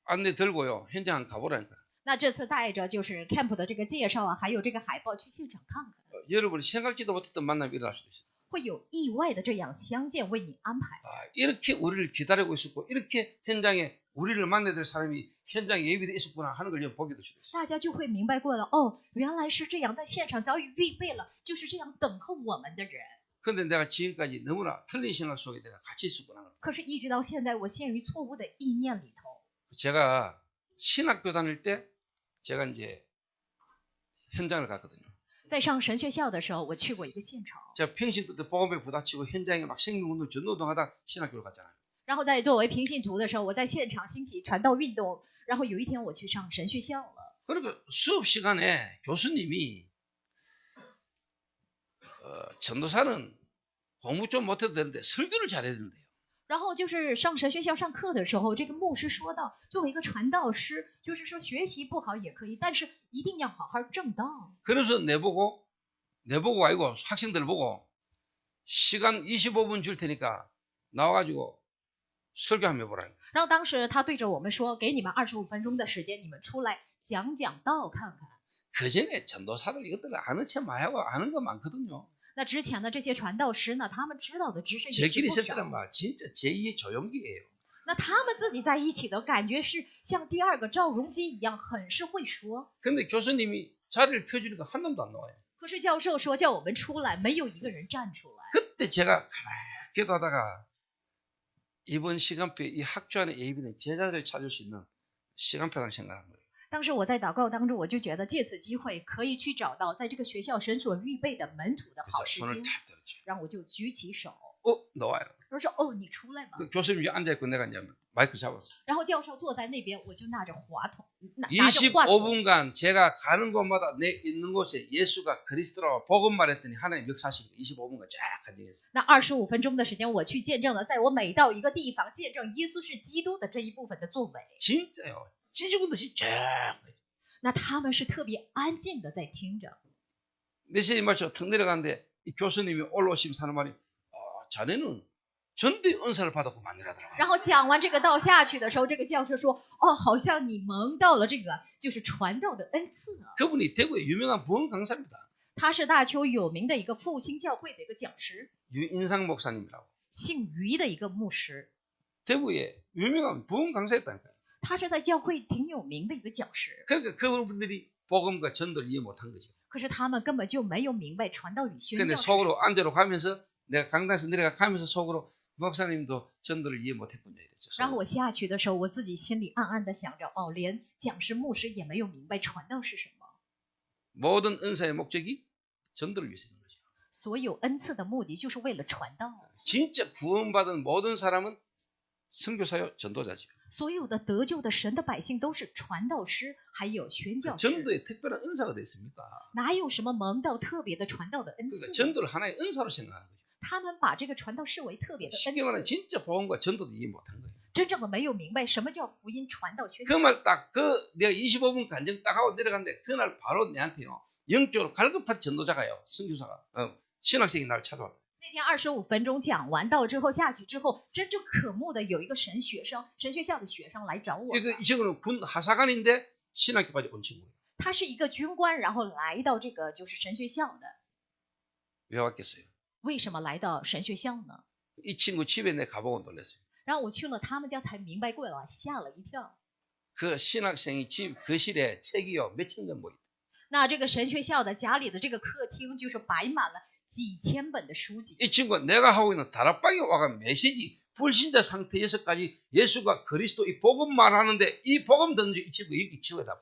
안내 들고요. 현장 한번 가보라니까. 那这次带着就是 camp 的这个介绍啊，还有这个海报去现场看看， 여러분이 생각지도 못했던 만남이 일어날 수도 있어요. 会有意外的这样相见为你安排。 이렇게 우리를 기다리고 있었고 이렇게 현장에 우리를 만나야 될 사람이 현장에 예비되어 있었구나 하는 걸 보게 될 수도 있어요. 大家就会明白过了，哦，原来是这样，在现场早已预备了，就是这样等候我们的人。 그런데 내가 지금까지 너무나 틀린 생각 속에 내가 같이 있었구나. 可是，一直到现在，我陷于错误的意念里头。 제가 신학교 다닐 때 제가 이제 현장을 갔거든요. 在上神学校的时候，我去过一个现场， 제가 평신도 때 복음에 부닥치고 현장에 막 생명운동 전노동하다 신학교를 갔잖아요. 然后在作为平信徒的时候，我在现场兴起传道运动，然后有一天我去上神学校了。 그러니까 수업 시간에 교수님이 전도사는 공부 좀 못해도 되는데 설교를 잘해야 된대요. 然后就是上神学校上课的时候，这个牧师说到，作为一个传道师，就是说学习不好也可以，但是一定要好好正道。 그래서 내보고 아니고 학생들 보고 시간 25분 줄 테니까 나와가지고 설교 한번 해보라. 然后当时他对着我们说，给你们25分钟的时间，你们出来讲讲道看看。 그 전에 전도사들 이것들을 아는 체 많고 아는 거 많거든요. 那之前的这些传道师呢，他们知道的知识也是 제끼리 不 있을 少。 때는 막 진짜 제2의 조용기예요. 那他们自己在一起的感觉是像第二个赵荣基一样，很是会说。 근데 교수님이 자리를 펴주니까 한 놈도 안 나와요. 可是教授说叫我们出来，没有一个人站出来。 그때 제가 가만히 기도하다가 이번 시간표에 이 학교 안에 예비된 제자들을 찾을 수 있는 시간표라고 생각한 거예요. 当时我在祷告当中，我就觉得借此机会可以去找到在这个学校神所预备的门徒的好 그래서 时 손을 间， 탁 들었죠. 然后我就举起手， 나와요. 我说哦，你出来吧。 그 교수님이 앉아있고 내가 이제 마이크 잡았어. 然后教授坐在那边，我就拿着话筒，拿着话筒。 25분간 제가 가는 곳마다 내 있는 곳에 예수가 그리스도라고 복음 말했더니 하나님 역사하시고 25분간 쫙 간증했어요. 那25分钟的时间，我去见证了，在我每到一个地方见证耶稣是基督的这一部分的作为。 진짜요. 찢어진 듯이 쫙. 那他们是特别安静的在听着。 메시지 마치고 턱 내려가는데 이 교수님이 올라오시면서 하는 말이 자네는 전도의 은사를 받았고 만이라더라고요. 然后讲完这个道下去的时候，这个教授说：“哦，好像你蒙到了这个就是传道的恩赐呢。 그분이 대구의 유명한 부흥 강사입니다. 他是大邱有名的一个复兴教会的一个讲师， 유인상 목사님이라고. 姓于的一个牧师。 대구의 유명한 부흥 강사였다니까요. 他是在教会挺有名的一个讲师， 그러니까 그분들이 복음과 전도를 이해 못한 거죠. 可是他们根本就没有明白传道与宣 근데 教是什么。 속으로 앉아로 가면서 내가 강당에서 내려가면서 속으로 목사님도 전도를 이해 못했군요. 이랬죠. 然后我下去的时候，我自己心里暗暗的想着，哦，连讲师牧师也没有明白传道是什么。 모든 은사의 목적이 전도를 위해서 있는 거죠. 所有恩赐的目的就是为了传道。 진짜 구원받은 모든 사람은 선교사요 전도자죠. 所有的得救的神的百姓都是传道师，还有宣教师。 전도에 특별한 은사가 어디 있습니까? 哪有什么蒙到特别的传道的恩 그러니까 赐？ 전도를 하나의 은사로 생각하는 거죠. 他们把这个传道视为特别的恩 쉽게 말하면 赐， 진짜 복음과 전도도 이해 못한 거예요. 真正的没有明白什么叫福音传道宣 그 教。 말 딱 내가 25분 간증 딱 하고 내려갔는데 그날 바로 내한테요. 영적으로 갈급한 전도자가요. 선교사가 신학생이 나를 찾아와. 那天25分钟讲完道之后下去之后，真正渴慕的有一个神学校的学生来找我。 이 친구는 군 하사관인데 신학교까지 온 친구예요. 他是一个军官，然后来到这个就是神学校的。 왜 왔겠어요? 为什么来到神学校呢？ 이 친구 집에 내 가보고 놀랐어요. 然后我去了他们家才明白过来，吓了一跳。 그 신학생이 집 거실에 책이요 몇천 권 모이. 那这个神学校的家里的这个客厅就是摆满了几千本的书籍。 이 친구가 내가 하고 있는 다락방에 와가 메시지 불신자 상태 6가지 예수가 그리스도 이 복음 말하는데 이 복음 듣는 이 친구 이렇게 치워라.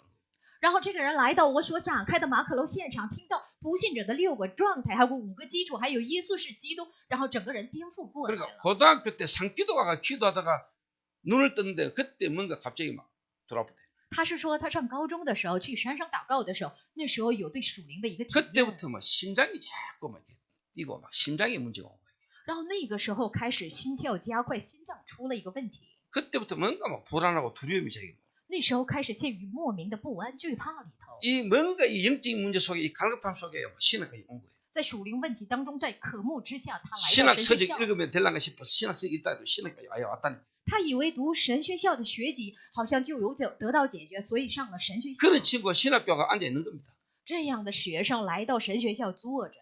然后这个人来到我所展开的马可楼现场，听到不信者的6个状态，还有5个基础，还有耶稣是基督，然后整个人颠覆过来 그러니까 了。 고등학교 때 상기도가 기도하다가 눈을 떴는데 그때 뭔가 갑자기 막 들어왔대. 他是说他上高中的时候去山上祷告的时候，那时候有对属灵的一个体验。 그때부터 막 심장이 자꾸 막 뛰고 막 심장에 문제가 온 거예요. 然后那个时候开始心跳加快，心脏出了一个问题。 그때부터 뭔가 막 불안하고 두려움이 생기고. 那时候开始陷于莫名的不安、惧怕里头。 이 뭔가 이 영적인 문제 속에 이 갈급함 속에 신학이 온 거예요. 在属灵问题当中，在渴慕之下，他来到 신학 神学 서적 校。 읽으면 될란가 싶어서 신학 서적 읽다 해도 신학이 왔다니. 他以为读神学校的学籍好像就有得到解决，所以上了神学校。 그런 친구가 신학교가 앉아 있는 겁니다. 这样的学生来到神学校坐着，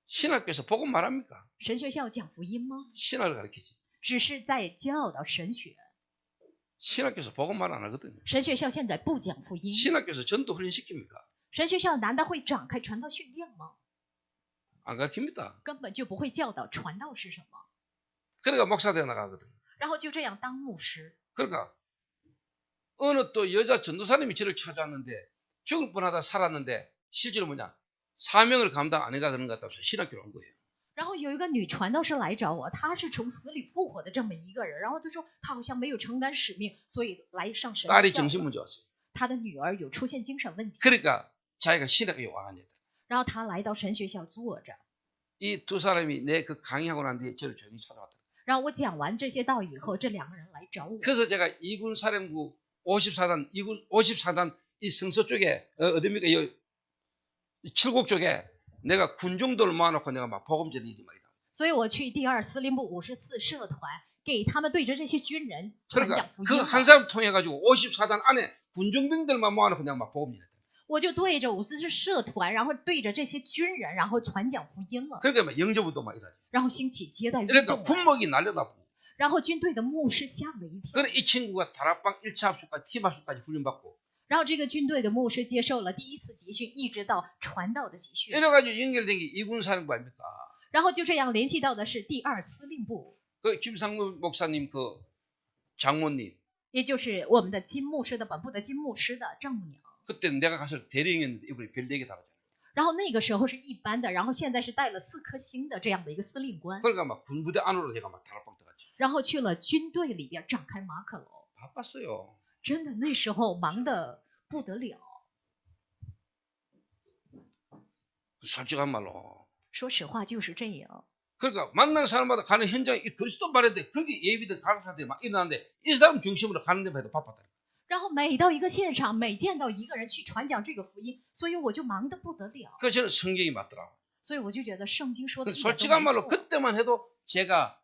신학교에서 복음 말합니까? 神学校讲福音吗？ 신학을 가르치지. 只是在教导神学。 신학교에서 복음 말 안 하거든요. 神学校现在不讲福音， 신학교에서 전도 훈련 시킵니까? 神学校难道会展开传道训练吗？ 안 가르칩니다. 根本就不会教导传道是什么。 그러니까 목사 되어 나가거든. 然后就这样当牧师。 그러니까 어느 또 여자 전도사님이 저를 찾아왔는데 죽을 뻔하다 살았는데 실제로 뭐냐 사명을 감당 안 해가 그런 것 같다 해서 신학교로 온 거예요. 然后有一个女传道士来找我，她是从死里复活的这么一个人，然后她说她好像没有承担使命，所以来上神 딸이 学校 정신 了。 문제 왔어요. 她的女儿有出现精神问题， 그러니까 자기가 신학교에 와가지고 然后她来到神学校坐着。 이 두 사람이 내 그 강의하고 난 뒤에 저를 조용히 찾아왔다. 然后我讲完这些道以后，这2个人来找我， 그래서 제가 이군 사령부 54단, 2군 54단 이 성서 쪽에 어딥니까? 이 칠곡 쪽에 내가 군중들을 모아놓고 내가 막 복음 전이 막 이다. 所以我去第2司令部54社团，给他们对着这些军人传讲 그러니까 福音 그 了。 한 사람 통해 가지고 54단 안에 군중병들만 모아놓고 내가 막 복음 전했다. 我就对着54社团，然后对着这些军人，然后传讲福音了， 그러니까 막 영접운동 막 이러지. 然后兴起接待运 그러니까 动了， 군목이 날려다보고. 然后军队的牧师吓了一跳。 그래 이 친구가 다락방 1차 합숙까지 팀 합숙까지 훈련받고 然后这个军队的牧师接受了第1次集训，一直到传道的集训， 이래가지고 연결된 게 이군 사령부 아닙니까? 然后就这样联系到的是第2司令部， 그 김상문 목사님 그 장모님 也就是我们的金牧师的本部的金牧师的丈母娘。 그때 내가 가서 대령했는데 이분이 별 4개 달았잖아요. 然后那个时候是一般的，然后现在是带了4颗星的这样的一个司令官， 그러니까 막 군부대 안으로 제가 막 다락방 들어갔죠. 然后去了军队里边展开马可楼。 바빴어요. 真的那时候忙得不得了， 솔직한 말로. 说实话就是这样。 그러니까 만난 사람마다 가는 현장에 이 그리스도 말인데 거기 예비된 가르사들이 막 일어나는데 이 사람 중심으로 가는 데만 해도 바빴다. 然后每到一个现场，每见到一个人去传讲这个福音，所以我就忙得不得了。 그래서 저는 성경이 맞더라고. 所以我就觉得圣经说的 그 一点都 솔직한 没 말로 错。 그때만 해도 제가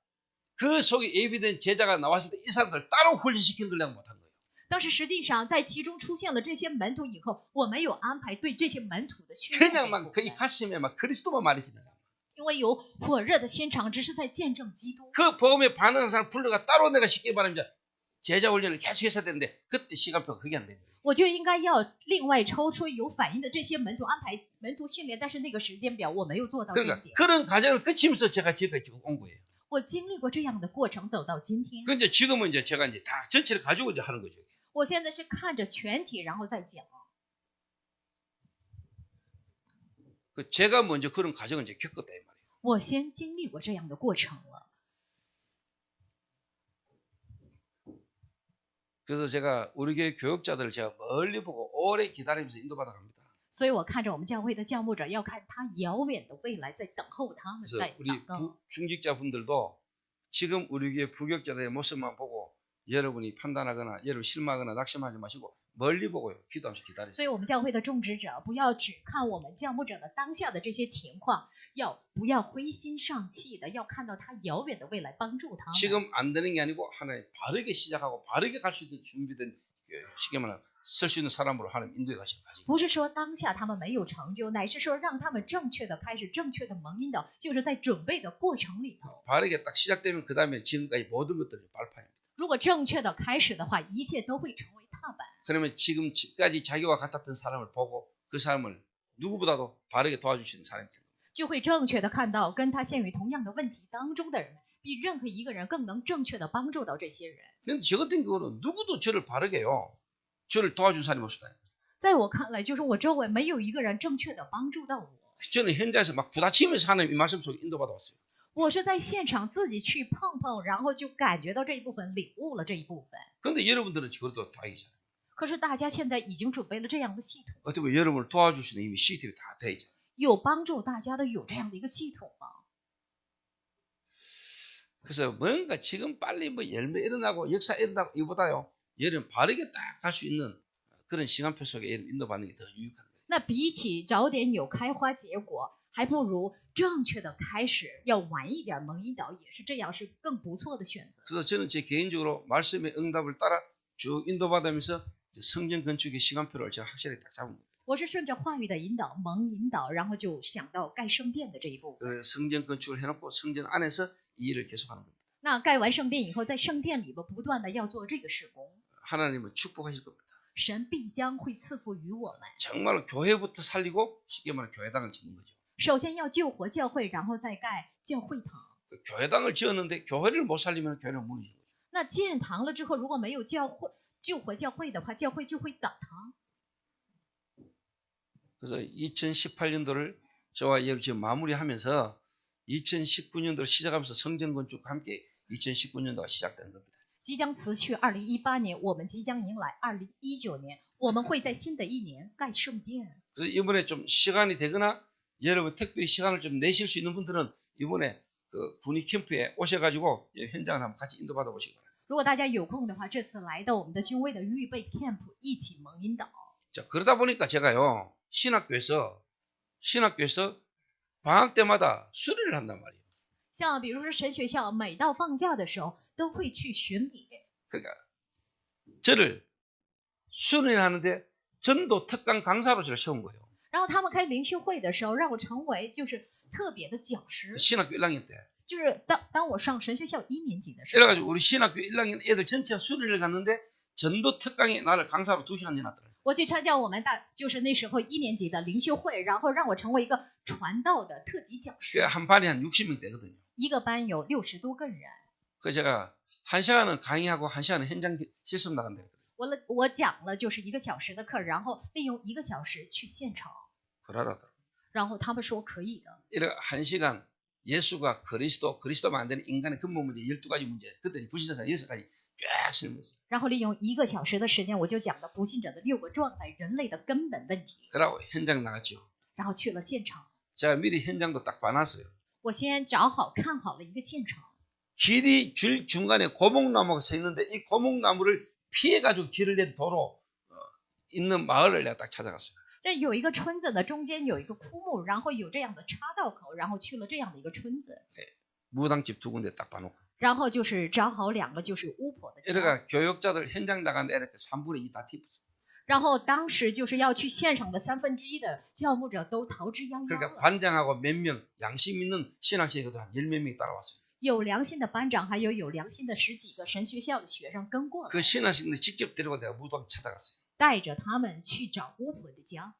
그 속에 예비된 제자가 나왔을 때 이 사람들 따로 훈련시키는 걸 내가 못한 거예요. 但是实际上，在其中出现了这些门徒以后，我没有安排对这些门徒的训练 그냥 给 막 我 그 이 们， 가슴에 막 그리스도만 말해지는 거야. 因为有火热的心肠，只是在见证基督。 그 복음에 반응하는 사람 불러가 따로 내가 쉽게 말하면 제자 훈련을 계속 했어야 되는데 그때 시간표가 그게 안 된 거예요. 我就应该要另外抽出有反应的这些门徒，安排门徒训练，但是那个时间表我没有做到这一 그러니까 点。 그런 과정을 거치면서 제가 지금까지 온 거예요. 我经历过这样的过程，走到今天。 그 이제 지금은 이제 제가 이제 다 전체를 가지고 이제 하는 거죠. 我现在是看着全体，然后再讲。 그 제가 먼저 그런 과정을 이제 겪었다 이 말이에요. 我先经历过这样的过程了， 그래서 제가 우리 교회 교육자들을 제가 멀리 보고 오래 기다리면서 인도받아 갑니다. 所以我看着我们教会的教牧者，要看他遥远的未来，在等候他们， 그래서 在 우리 祷告。 중직자분들도 지금 우리 교회 부격자들의 모습만 보고 여러분이 판단하거나 여러분 실망하거나 낙심하지 마시고 멀리 보고요. 기도하면서 기다리세요. 所以我们教会的种植者不要只看我们教牧者的当下的这些情况，不要灰心丧气的，要看到他遥远的未来，帮助他们。 지금 안 되는 게 아니고 하나님 바르게 시작하고 바르게 갈 수 있는 준비된 쉽게 말하면 설 수 있는 사람으로 하나님 인도해 가시는 거지. 不是说当下他们没有成就，乃是说让他们正确的开始正确的蒙引导，就是在准备的过程里头。 바르게 딱 시작되면 그 다음에 지금까지 모든 것들이 발판입니다. 如果正确的开始的话，一切都会成为踏板。 그러면 지금까지 자기와 같았던 사람을 보고 그 사람을 누구보다도 바르게 도와주시는 사람이 됩니다. 就会正确的看到跟他陷于同样的问题当中的人，比任何一个人更能正确的帮助到这些人。 그런데 저 같은 경우는 누구도 저를 바르게요. 저를 도와준 사람이 없었다. 在我看来，就是我周围没有一个人正确的帮助到我。 저는 현장에서 막 부다치면서 하나님 이 말씀 속에 인도받아 왔어요. 我是在现场自己去碰碰，然后就感觉到这一部分，领悟了这一部分。 그런데 여러분들은 그것도 다 이잖아요. 可是大家现在已经准备了这样的系统， 어떻게 보면 여러분을 도와줄 수 있는 이미 시스템이 다 돼 있잖아요. 有帮助大家的有这样的一个系统吗？ 그래서 뭔가 지금 빨리 뭐 열매 일어나고 역사 일어나고 이보다요. 여러분 바르게 딱 갈 수 있는 그런 시간표 속에 인도받는 게 더 유익한 거예요. 那比起早点有开花结果，还不如正确的开始，要晚一点蒙引导，也是这样，是更不错的选择。 그래서 저는 제 개인적으로 말씀의 응답을 따라 쭉 인도받으면서 성전 건축의 시간표를 제가 확실히 딱 잡은 거예요. 我是顺着话语的引导，蒙引导，然后就想到盖圣殿的这一步。 그 성전 건축을 해놓고 성전 안에서 이 일을 계속하는 겁니다. 那盖完圣殿以后，在圣殿里边不断的要做这个事工， 하나님은 축복하실 겁니다. 神必将会赐福于我们。 정말로 교회부터 살리고 쉽게 말하면 교회당을 짓는 거죠. 首先要救活教会，然后再盖教会堂。 그 교회당을 지었는데 교회를 못 살리면 교회는 무너지는 거죠. 那建堂了之后，如果没有教会救活教会的话，教会就会倒塌。 그래서 2018년도를 저와 여러분 지금 마무리하면서 2019년도를 시작하면서 성전 건축과 함께 2019년도가 시작되는 겁니다. 即将辞去2018年，我们即将迎来2019年，我们会在新的一年盖圣殿。 그래서 이번에 좀 시간이 되거나 여러분 특별히 시간을 좀 내실 수 있는 분들은 이번에 그 군의 캠프에 오셔가지고 현장을 한번 같이 인도받아 보시기 바랍니다. 如果大家有空的话，这次来到我们的军卫的预备 camp 一起蒙引导。 자, 그러다 보니까 제가요 신학교에서 방학 때마다 수련을 한단 말이에요. 像比如说神学校，每到放假的时候都会去巡礼。 그러니까 저를 수련을 하는데 전도 특강 강사로 저를 세운 거예요. 然后他们开灵修会的时候，让我成为就是特别的讲师。 신학교 1학년 때. 就是当我上神学校1年级的时候， 이래가지고 우리 신학교 1학년 애들 전체가 수련을 갔는데 전도 특강에 나를 강사로 2시간 내놨더라고요. 我去参加我们就是那时候1年级的灵修会，然后让我成为一个传道的特级讲师。 한 반에 한 60명 되거든요. 一个班有60多个人。 그래서 제가 1시간은 강의하고 1시간은 현장 실습 나간다. 我讲了就是1个小时的课，然后利用1个小时去现场。 그러더라고요. 然后他们说可以的。 이렇게 1시간 예수가 그리스도만 안 되는 인간의 근본 문제 12가지 문제. 그때 불신자상 6가지 쫙 설명했어요. 然后利用1个小时的时间，我就讲了不信者的6个状态，人类的根本问题。 그러고 현장 나갔죠. 然后去了现场， 제가 미리 현장도 딱 봐놨어요. 我先找好看好了一个现场。 길이 줄 중간에 고목나무가 서 있는데 이 고목나무를 피해가지고 길을 낸 도로 있는 마을을 내가 딱 찾아갔어요. 这有一个村子的中间有一个枯木，然后有这样的岔道口，然后去了这样的一个村子， 무당집 2군데 딱 봐놓고. 然后就是找好2个就是巫婆的家。 이래가 교육자들 현장 나가는데 이렇게 3분의 2 다 뒤집었어요. 然后当时就是要去现场的1/3的教牧者都逃之夭夭 그러니까 了。 반장하고 몇 명 양심 있는 신학생도 한 10몇 명이 따라왔어요. 有良心的班长，还有良心的10几个神学校的学生跟过来， 그 신학생들 직접 데리고 내가 무당 찾아갔어요. 带着他们去找巫婆的家。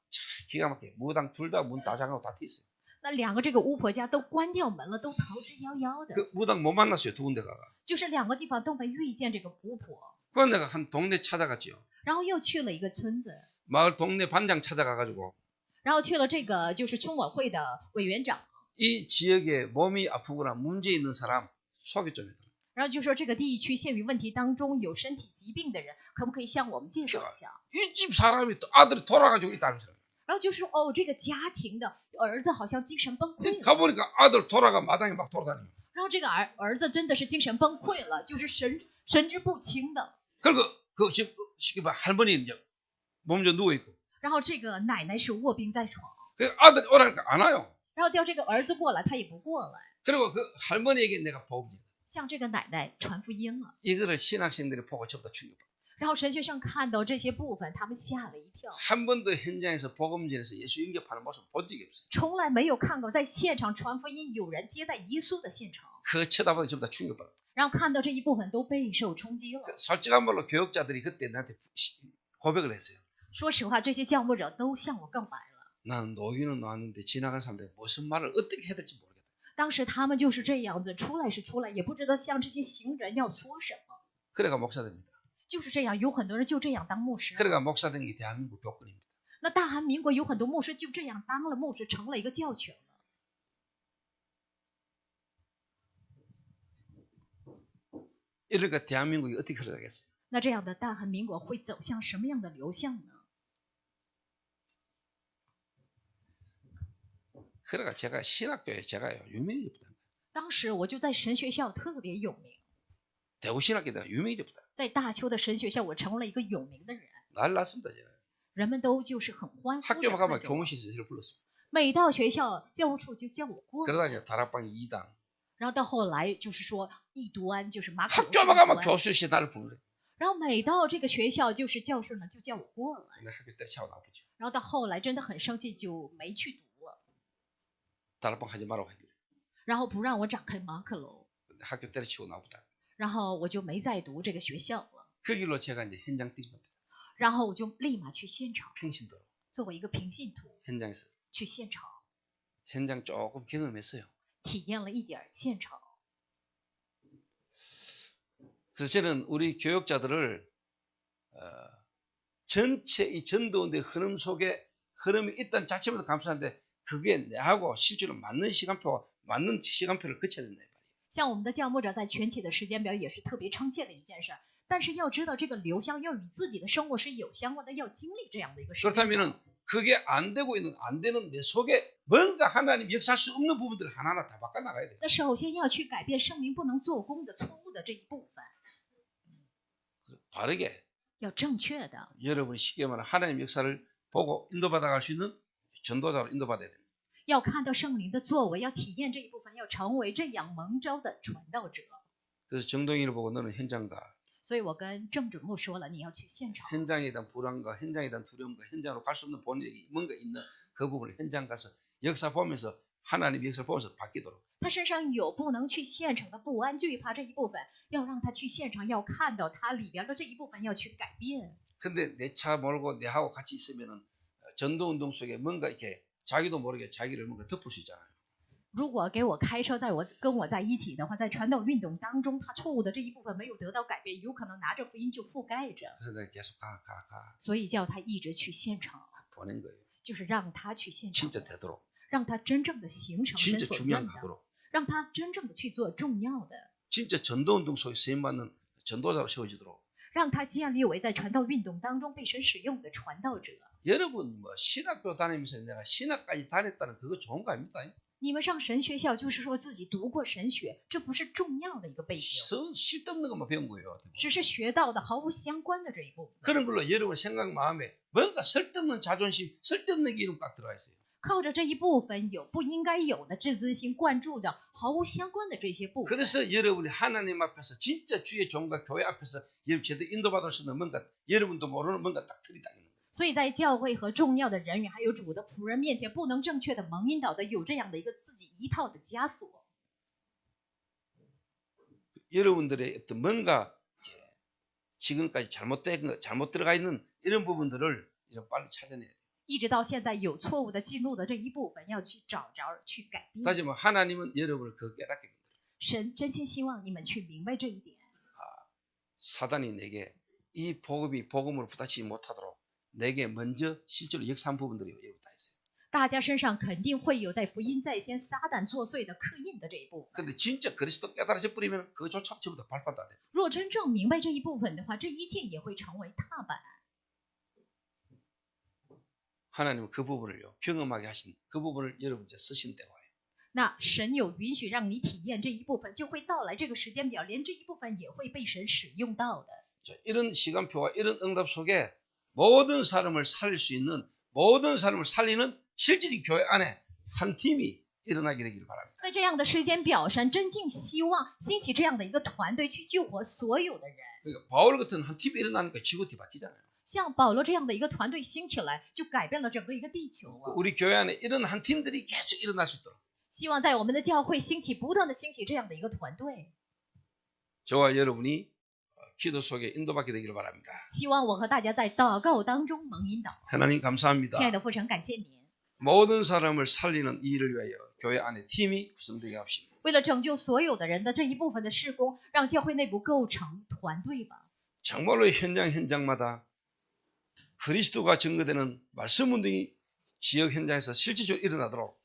기가 막히게 무당 둘 다 문 다 잠가고 다 튀었어요. 那2个这个巫婆家都关掉门了，都逃之夭夭的， 그 무당 못 만났어요. 2군데 가가. 就是2个地方都没遇见这个巫婆。 그건 내가 한 동네 찾아갔죠. 然后又去了一个村子， 마을 동네 반장 찾아가가지고 然后去了这个就是村委会的委员长， 이 지역에 몸이 아프거나 문제 있는 사람 소개 좀 해달라. 然后就说这个地区陷于问题当中，有身体疾病的人，可不可以向我们介绍一下？ 이 집 사람이 또 아들이 돌아가지고 있다면서요. 然后就说哦，这个家庭的儿子好像精神崩溃了， 가보니까 아들 돌아가 마당에 막 돌아다니고. 然后这个儿子真的是精神崩溃了，就是神志不清的。 그리고 그 집 쉽게 말 할머니 이제 몸 좀 누워 있고. 然后这个奶奶是卧病在床， 그 아들이 오라니까 안 와요. 然后叫这个儿子过来，他也不过来， 그리고 그 할머니에게 내가 복음. 向这个奶奶传福音了。 이거를 신학생들이 보고 전부 다 충격받아. 然后神学上看到这些部分，他们吓了一跳， 한 번도 현장에서 복음전에서 예수 영접하는 모습 본 적이 없어요. 从来没有看过在现场传福音有人接待耶稣的现场， 그 쳐다보니 전부 다 충격받았다. 然后看到这一部分都备受冲击了。 솔직한 말로 교역자들이 그때 나한테 고백을 했어요. 说实话，这些教牧者都向我告白了。 나는 노인은 나왔는데 지나간 사람들이 무슨 말을 어떻게 해야 될지 모르겠다. 当时他们就是这样子，出来是出来，也不知道向这些行人要说什么。 그래가 목사 됩니다. 就是这样，有很多人就这样当牧师。 그래가 목사 된 게 대한민국 교권입니다. 那大韩民国有很多牧师就这样当了牧师，成了一个教权了。 이러니까 대한민국이 어떻게 흘러가겠어요? 那这样的大韩民国会走向什么样的流向呢？ 그래가 제가 신학교에 제가요 유명해졌다. 当时我就在神学校特别有名， 대구 신학교가 유명해졌다. 在大邱的神学校，我成了一个有名的人， 난리 났습니다 제가. 人们都就是很欢呼着 학교만 가면 看着我。 교무실에서 저를 불렀습니다. 每到学校教务处就叫我过来， 그러다 이제 다락방 2당. 然后到后来就是说异端，就是马可罗是异 학교만 가면 端， 교수실에 나를 부르래. 然后每到这个学校就是教授呢就叫我过来， 근데 학교 때차고 나쁘죠. 然后到后来真的很生气，就没去读了， 다락방 하지 말라고 하길래. 然后不让我展开马可楼， 근데 학교 때려치고 나보다. 然后我就没再读这个学校了， 그 길로 제가 이제 현장 뛴 겁니다. 然后我就立马去现场， 평신도로 作为一个平信徒 현장에서 去现场 현장 조금 경험했어요. 体验了一点现场。 그래서 저는 우리 교역자들을 전체 이 전도운동의 흐름 속에 흐름이 있다는 자체부터 감사한데 그게 내하고 실제로 맞는 시간표와 맞는 시간표를 거쳐야 된다. 像我们的教牧者在全体的时间表也是特别称谢的一件事，但是要知道这个流向要与自己的生活是有相关的，要经历这样的一个时间表。 그렇다면은 그게 안 되고 있는 안 되는 내 속에 뭔가 하나님 역사할 수 없는 부분들을 하나하나 다 바꿔 나가야 돼요. 那首先要去改变圣灵不能做工的错误的这一部分， 바르게 要正确的。 여러분이 쉽게 말하면 하나님 역사를 보고 인도받아갈 수 있는 전도자로 인도받아야 돼요. 要看到圣灵的作为，要体验这一部分，要成为这样蒙召的传道者。 그래서 정동인을 보고 너는 현장가. 所以我跟郑准牧说了，你要去现场。 현장에 대한 불안과 현장에 대한 두려움과 현장으로 갈 수 없는 본인에게 뭔가 있는 그 부분을 현장 가서 역사 보면서 하나님 역사 보면서 바뀌도록. 他身上有不能去现场的不安、惧怕这一部分，要让他去现场，要看到他里边的这一部分，要去改变。 근데 내 차 몰고 내하고 같이 있으면은 전도운동 속에 뭔가 이렇게 자기도 모르게 자기를 뭔가 덮을 수 있잖아요. 如果给我开车，跟我在一起的话，在传道运动当中，他错误的这一部分没有得到改变，有可能拿着福音就覆盖着， 그래서 내가 계속 가. 所以叫他一直去现场， 보낸 거예요. 就是让他去现场， 진짜 되도록. 让他真正的形成神 진짜 所 중요한 愿 거 的， 하도록. 让他真正的去做重要的， 진짜 전도운동 속에 쓰임받는 전도자로 세워지도록. 让他建立为在传道运动当中被神使用的传道者。 여러분 뭐 신학교 다니면서 내가 신학까지 다녔다는 그거 좋은 거 아닙니까? 你们上神学校就是说自己读过神学，这不是重要的一个背景， 쓸데없는 것만 배운 거예요. 只是学到的毫无相关的这一部分。 그런 걸로 여러분 생각 마음에 뭔가 쓸데없는 자존심, 쓸데없는 게 이름 꽉 들어가 있어요. 靠着这一部分有不应该有的自尊心灌注着毫无相关的这些部分， 그래서 여러분이 하나님 앞에서 진짜 주의 종과 교회 앞에서 여러분 제대로 인도받을 수 있는 뭔가 여러분도 모르는 뭔가 딱 틀이 딱 있는 거예요. 所以在教会和重要的人员还有主的仆人面前，不能正确的蒙引导的有这样的一个自己一套的枷锁。 여러분들의 어떤 뭔가 지금까지 잘못된 거, 잘못 들어가 있는 이런 부분들을 이런 빨리 찾아내야 돼요. 一直到现在有错误的进入的这一部分，要去找着去改变。 다시 뭐 하나님은 여러분을 그 깨닫게 만들어요. 神真心希望你们去明白这一点。 사단이 내게 이 복음으로 부딪히지 못하도록 내게 먼저 실제로 역사한 부분들이 여러분 다 있어요. 大家身上肯定会有在福音在先、撒旦作祟的刻印的这一部分。 근데 진짜 그리스도 깨달아져 버리면 그조차 전부 다 발판도 안 돼요. 若真正明白这一部分的话，这一切也会成为踏板。 하나님은 그 부분을요 경험하게 하신 그 부분을 여러분 이제 쓰시는 때가 와요. 那神有允许让你体验这一部分，就会到来这个时间表，连这一部分也会被神使用到的。 자, 이런 시간표와 이런 응답 속에 모든 사람을 살릴 수 있는 모든 사람을 살리는 실질이 교회 안에 한 팀이 일어나게 되기를 바랍니다. 在这样的时间表上，真正希望兴起这样的一个团队去救活所有的人。 그러니까 바울 같은 한 팀이 일어나니까 지구티 바뀌잖아요. 像保罗这样的一个团队兴起来，就改变了整个一个地球了。 우리 교회 안에 이런 한 팀들이 계속 일어날 수 있도록 希望在我们的教会兴起，不断的兴起这样的一个团队。 저와 여러분이 기도 속에 인도받게 되기를 바랍니다. 希望我和大家在祷告当中蒙引导。 하나님 감사합니다. 亲爱的父神，感谢您， 모든 사람을 살리는 이 일을 위하여 교회 안에 팀이 구성되게 합시다. 为了拯救所有的人的这一部分的事工，让教会内部构成团队吧。 정말로 현장마다 그리스도가 증거되는 말씀 운동이 지역 현장에서 실질적으로 일어나도록,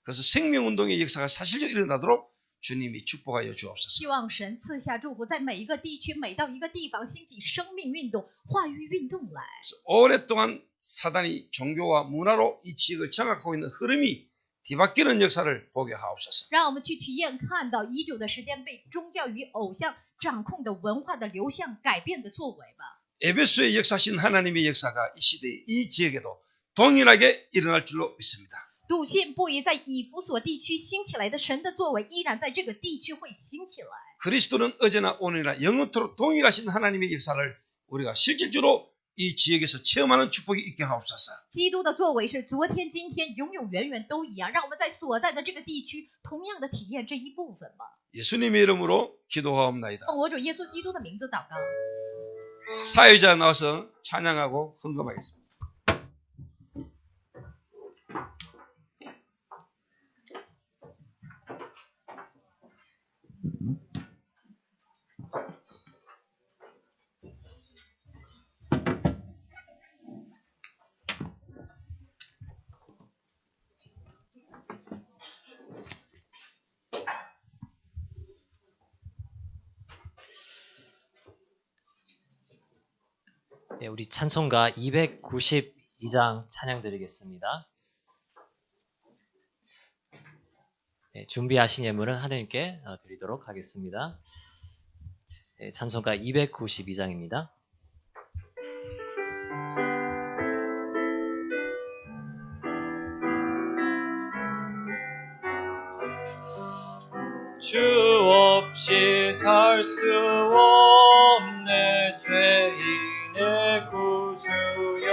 그래서 생명 운동의 역사가 사실적으로 일어나도록 주님이 축복하여 주옵소서. 希望神赐下祝福，在每一个地区、每到一个地方兴起生命运动、话语运动来。 오랫동안 사단이 종교와 문화로 이 지역을 장악하고 있는 흐름이 뒤바뀌는 역사를 보게 하옵소서. 让我们去体验看到已久的时间被宗教与偶像掌控的文化的流向改变的作为吧。 에베소에 역사하신 하나님의 역사가 이 시대에 이 지역에도 동일하게 일어날 줄로 믿습니다. 笃信不疑在以弗所地区兴起来的神的作为，依然在这个地区会兴起来。 그리스도는 어제나 오늘이나 영원토록 동일하신 하나님의 역사를 우리가 실질적으로 이 지역에서 체험하는 축복이 있게 하옵소서. 基督的作为是昨天、今天、永永远远都一样，让我们在所在的这个地区同样的体验这一部分吧。 예수님의 이름으로 기도하옵나이다. 奉我主耶稣基督的名字祷告。 사회자 나와서 찬양하고 헌금하겠습니다. 네, 우리 찬송가 292장 찬양 드리겠습니다. 네, 준비하신 예물은 하나님께 드리도록 하겠습니다. 네, 찬송가 292장입니다. 주 없이 살 수 없네 죄인의 구주여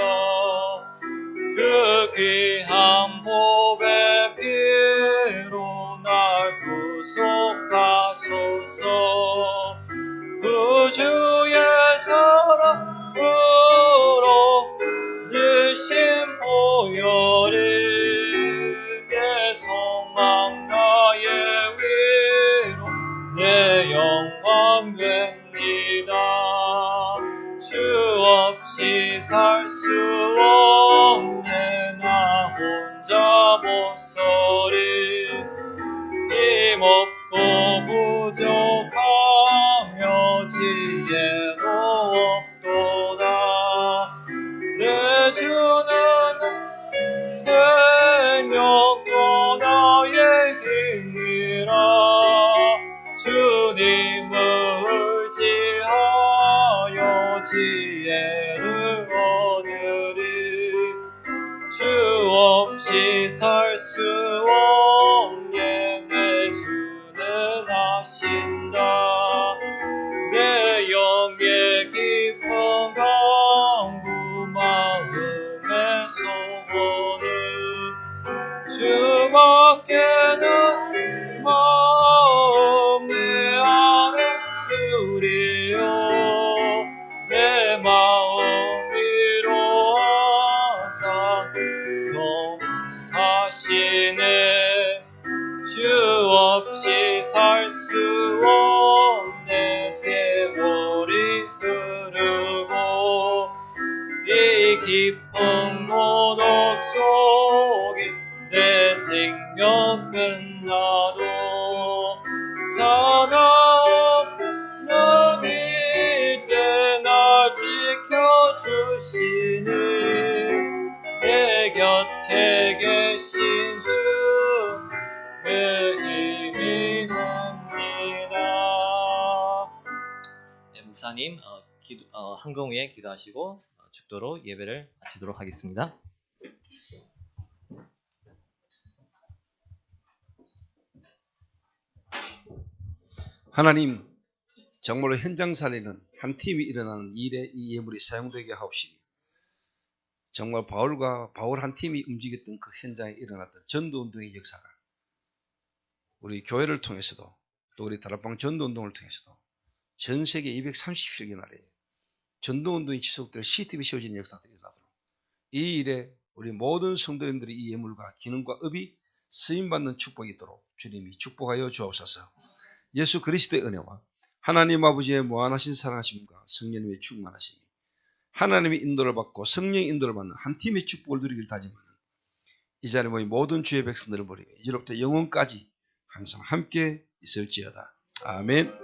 그 귀한 보배 피로 날 구속하소서 구주의 사랑으로 늘심 보혈이 내 소망 나의 위로 내 영광 됩니다 주 없이 살 수 없네 나 혼자 못서리 힘없고 부족하며 지혜도 없도다 내 주는 생명도 나의 힘이라 주님을 의지하여 지혜를 얻으리 주 없이 살 수 없네 내 주는 하신다 내 영의 깊은 강구 마음의 소원은 주밖에는 마음 내 안에 주리요 내 마음 위로하사 하시네 주 없이 살 수 없네 세월이 흐르고 이 깊은 고독 속에 내 생명 끝나도 사나없는 이때 날 지켜주시니 내 곁에 계신 주 내 힘이 됩니다. 네, 목사님 한금 후에 기도하시고 축도로 예배를 마치도록 하겠습니다. 하나님 정말로 현장 살리는 한 팀이 일어나는 일에 이 예물이 사용되게 하옵시니 정말 바울 한 팀이 움직였던 그 현장에 일어났던 전도운동의 역사가 우리 교회를 통해서도 또 우리 다락방 전도운동을 통해서도 전 세계 230여 나라에 전도운동이 지속될 CCTV 씌워지는 역사들이 일어나도록 이 일에 우리 모든 성도님들이 이 예물과 기능과 업이 쓰임받는 축복이 있도록 주님이 축복하여 주옵소서. 예수 그리스도의 은혜와 하나님 아버지의 무한하신 사랑하심과 성령님의 충만하심이 하나님의 인도를 받고 성령의 인도를 받는 한 팀의 축복을 누리길 다짐하는 이 자리에 모인 모든 주의 백성들을 보리며 이제로부터 영원까지 항상 함께 있을지어다. 아멘.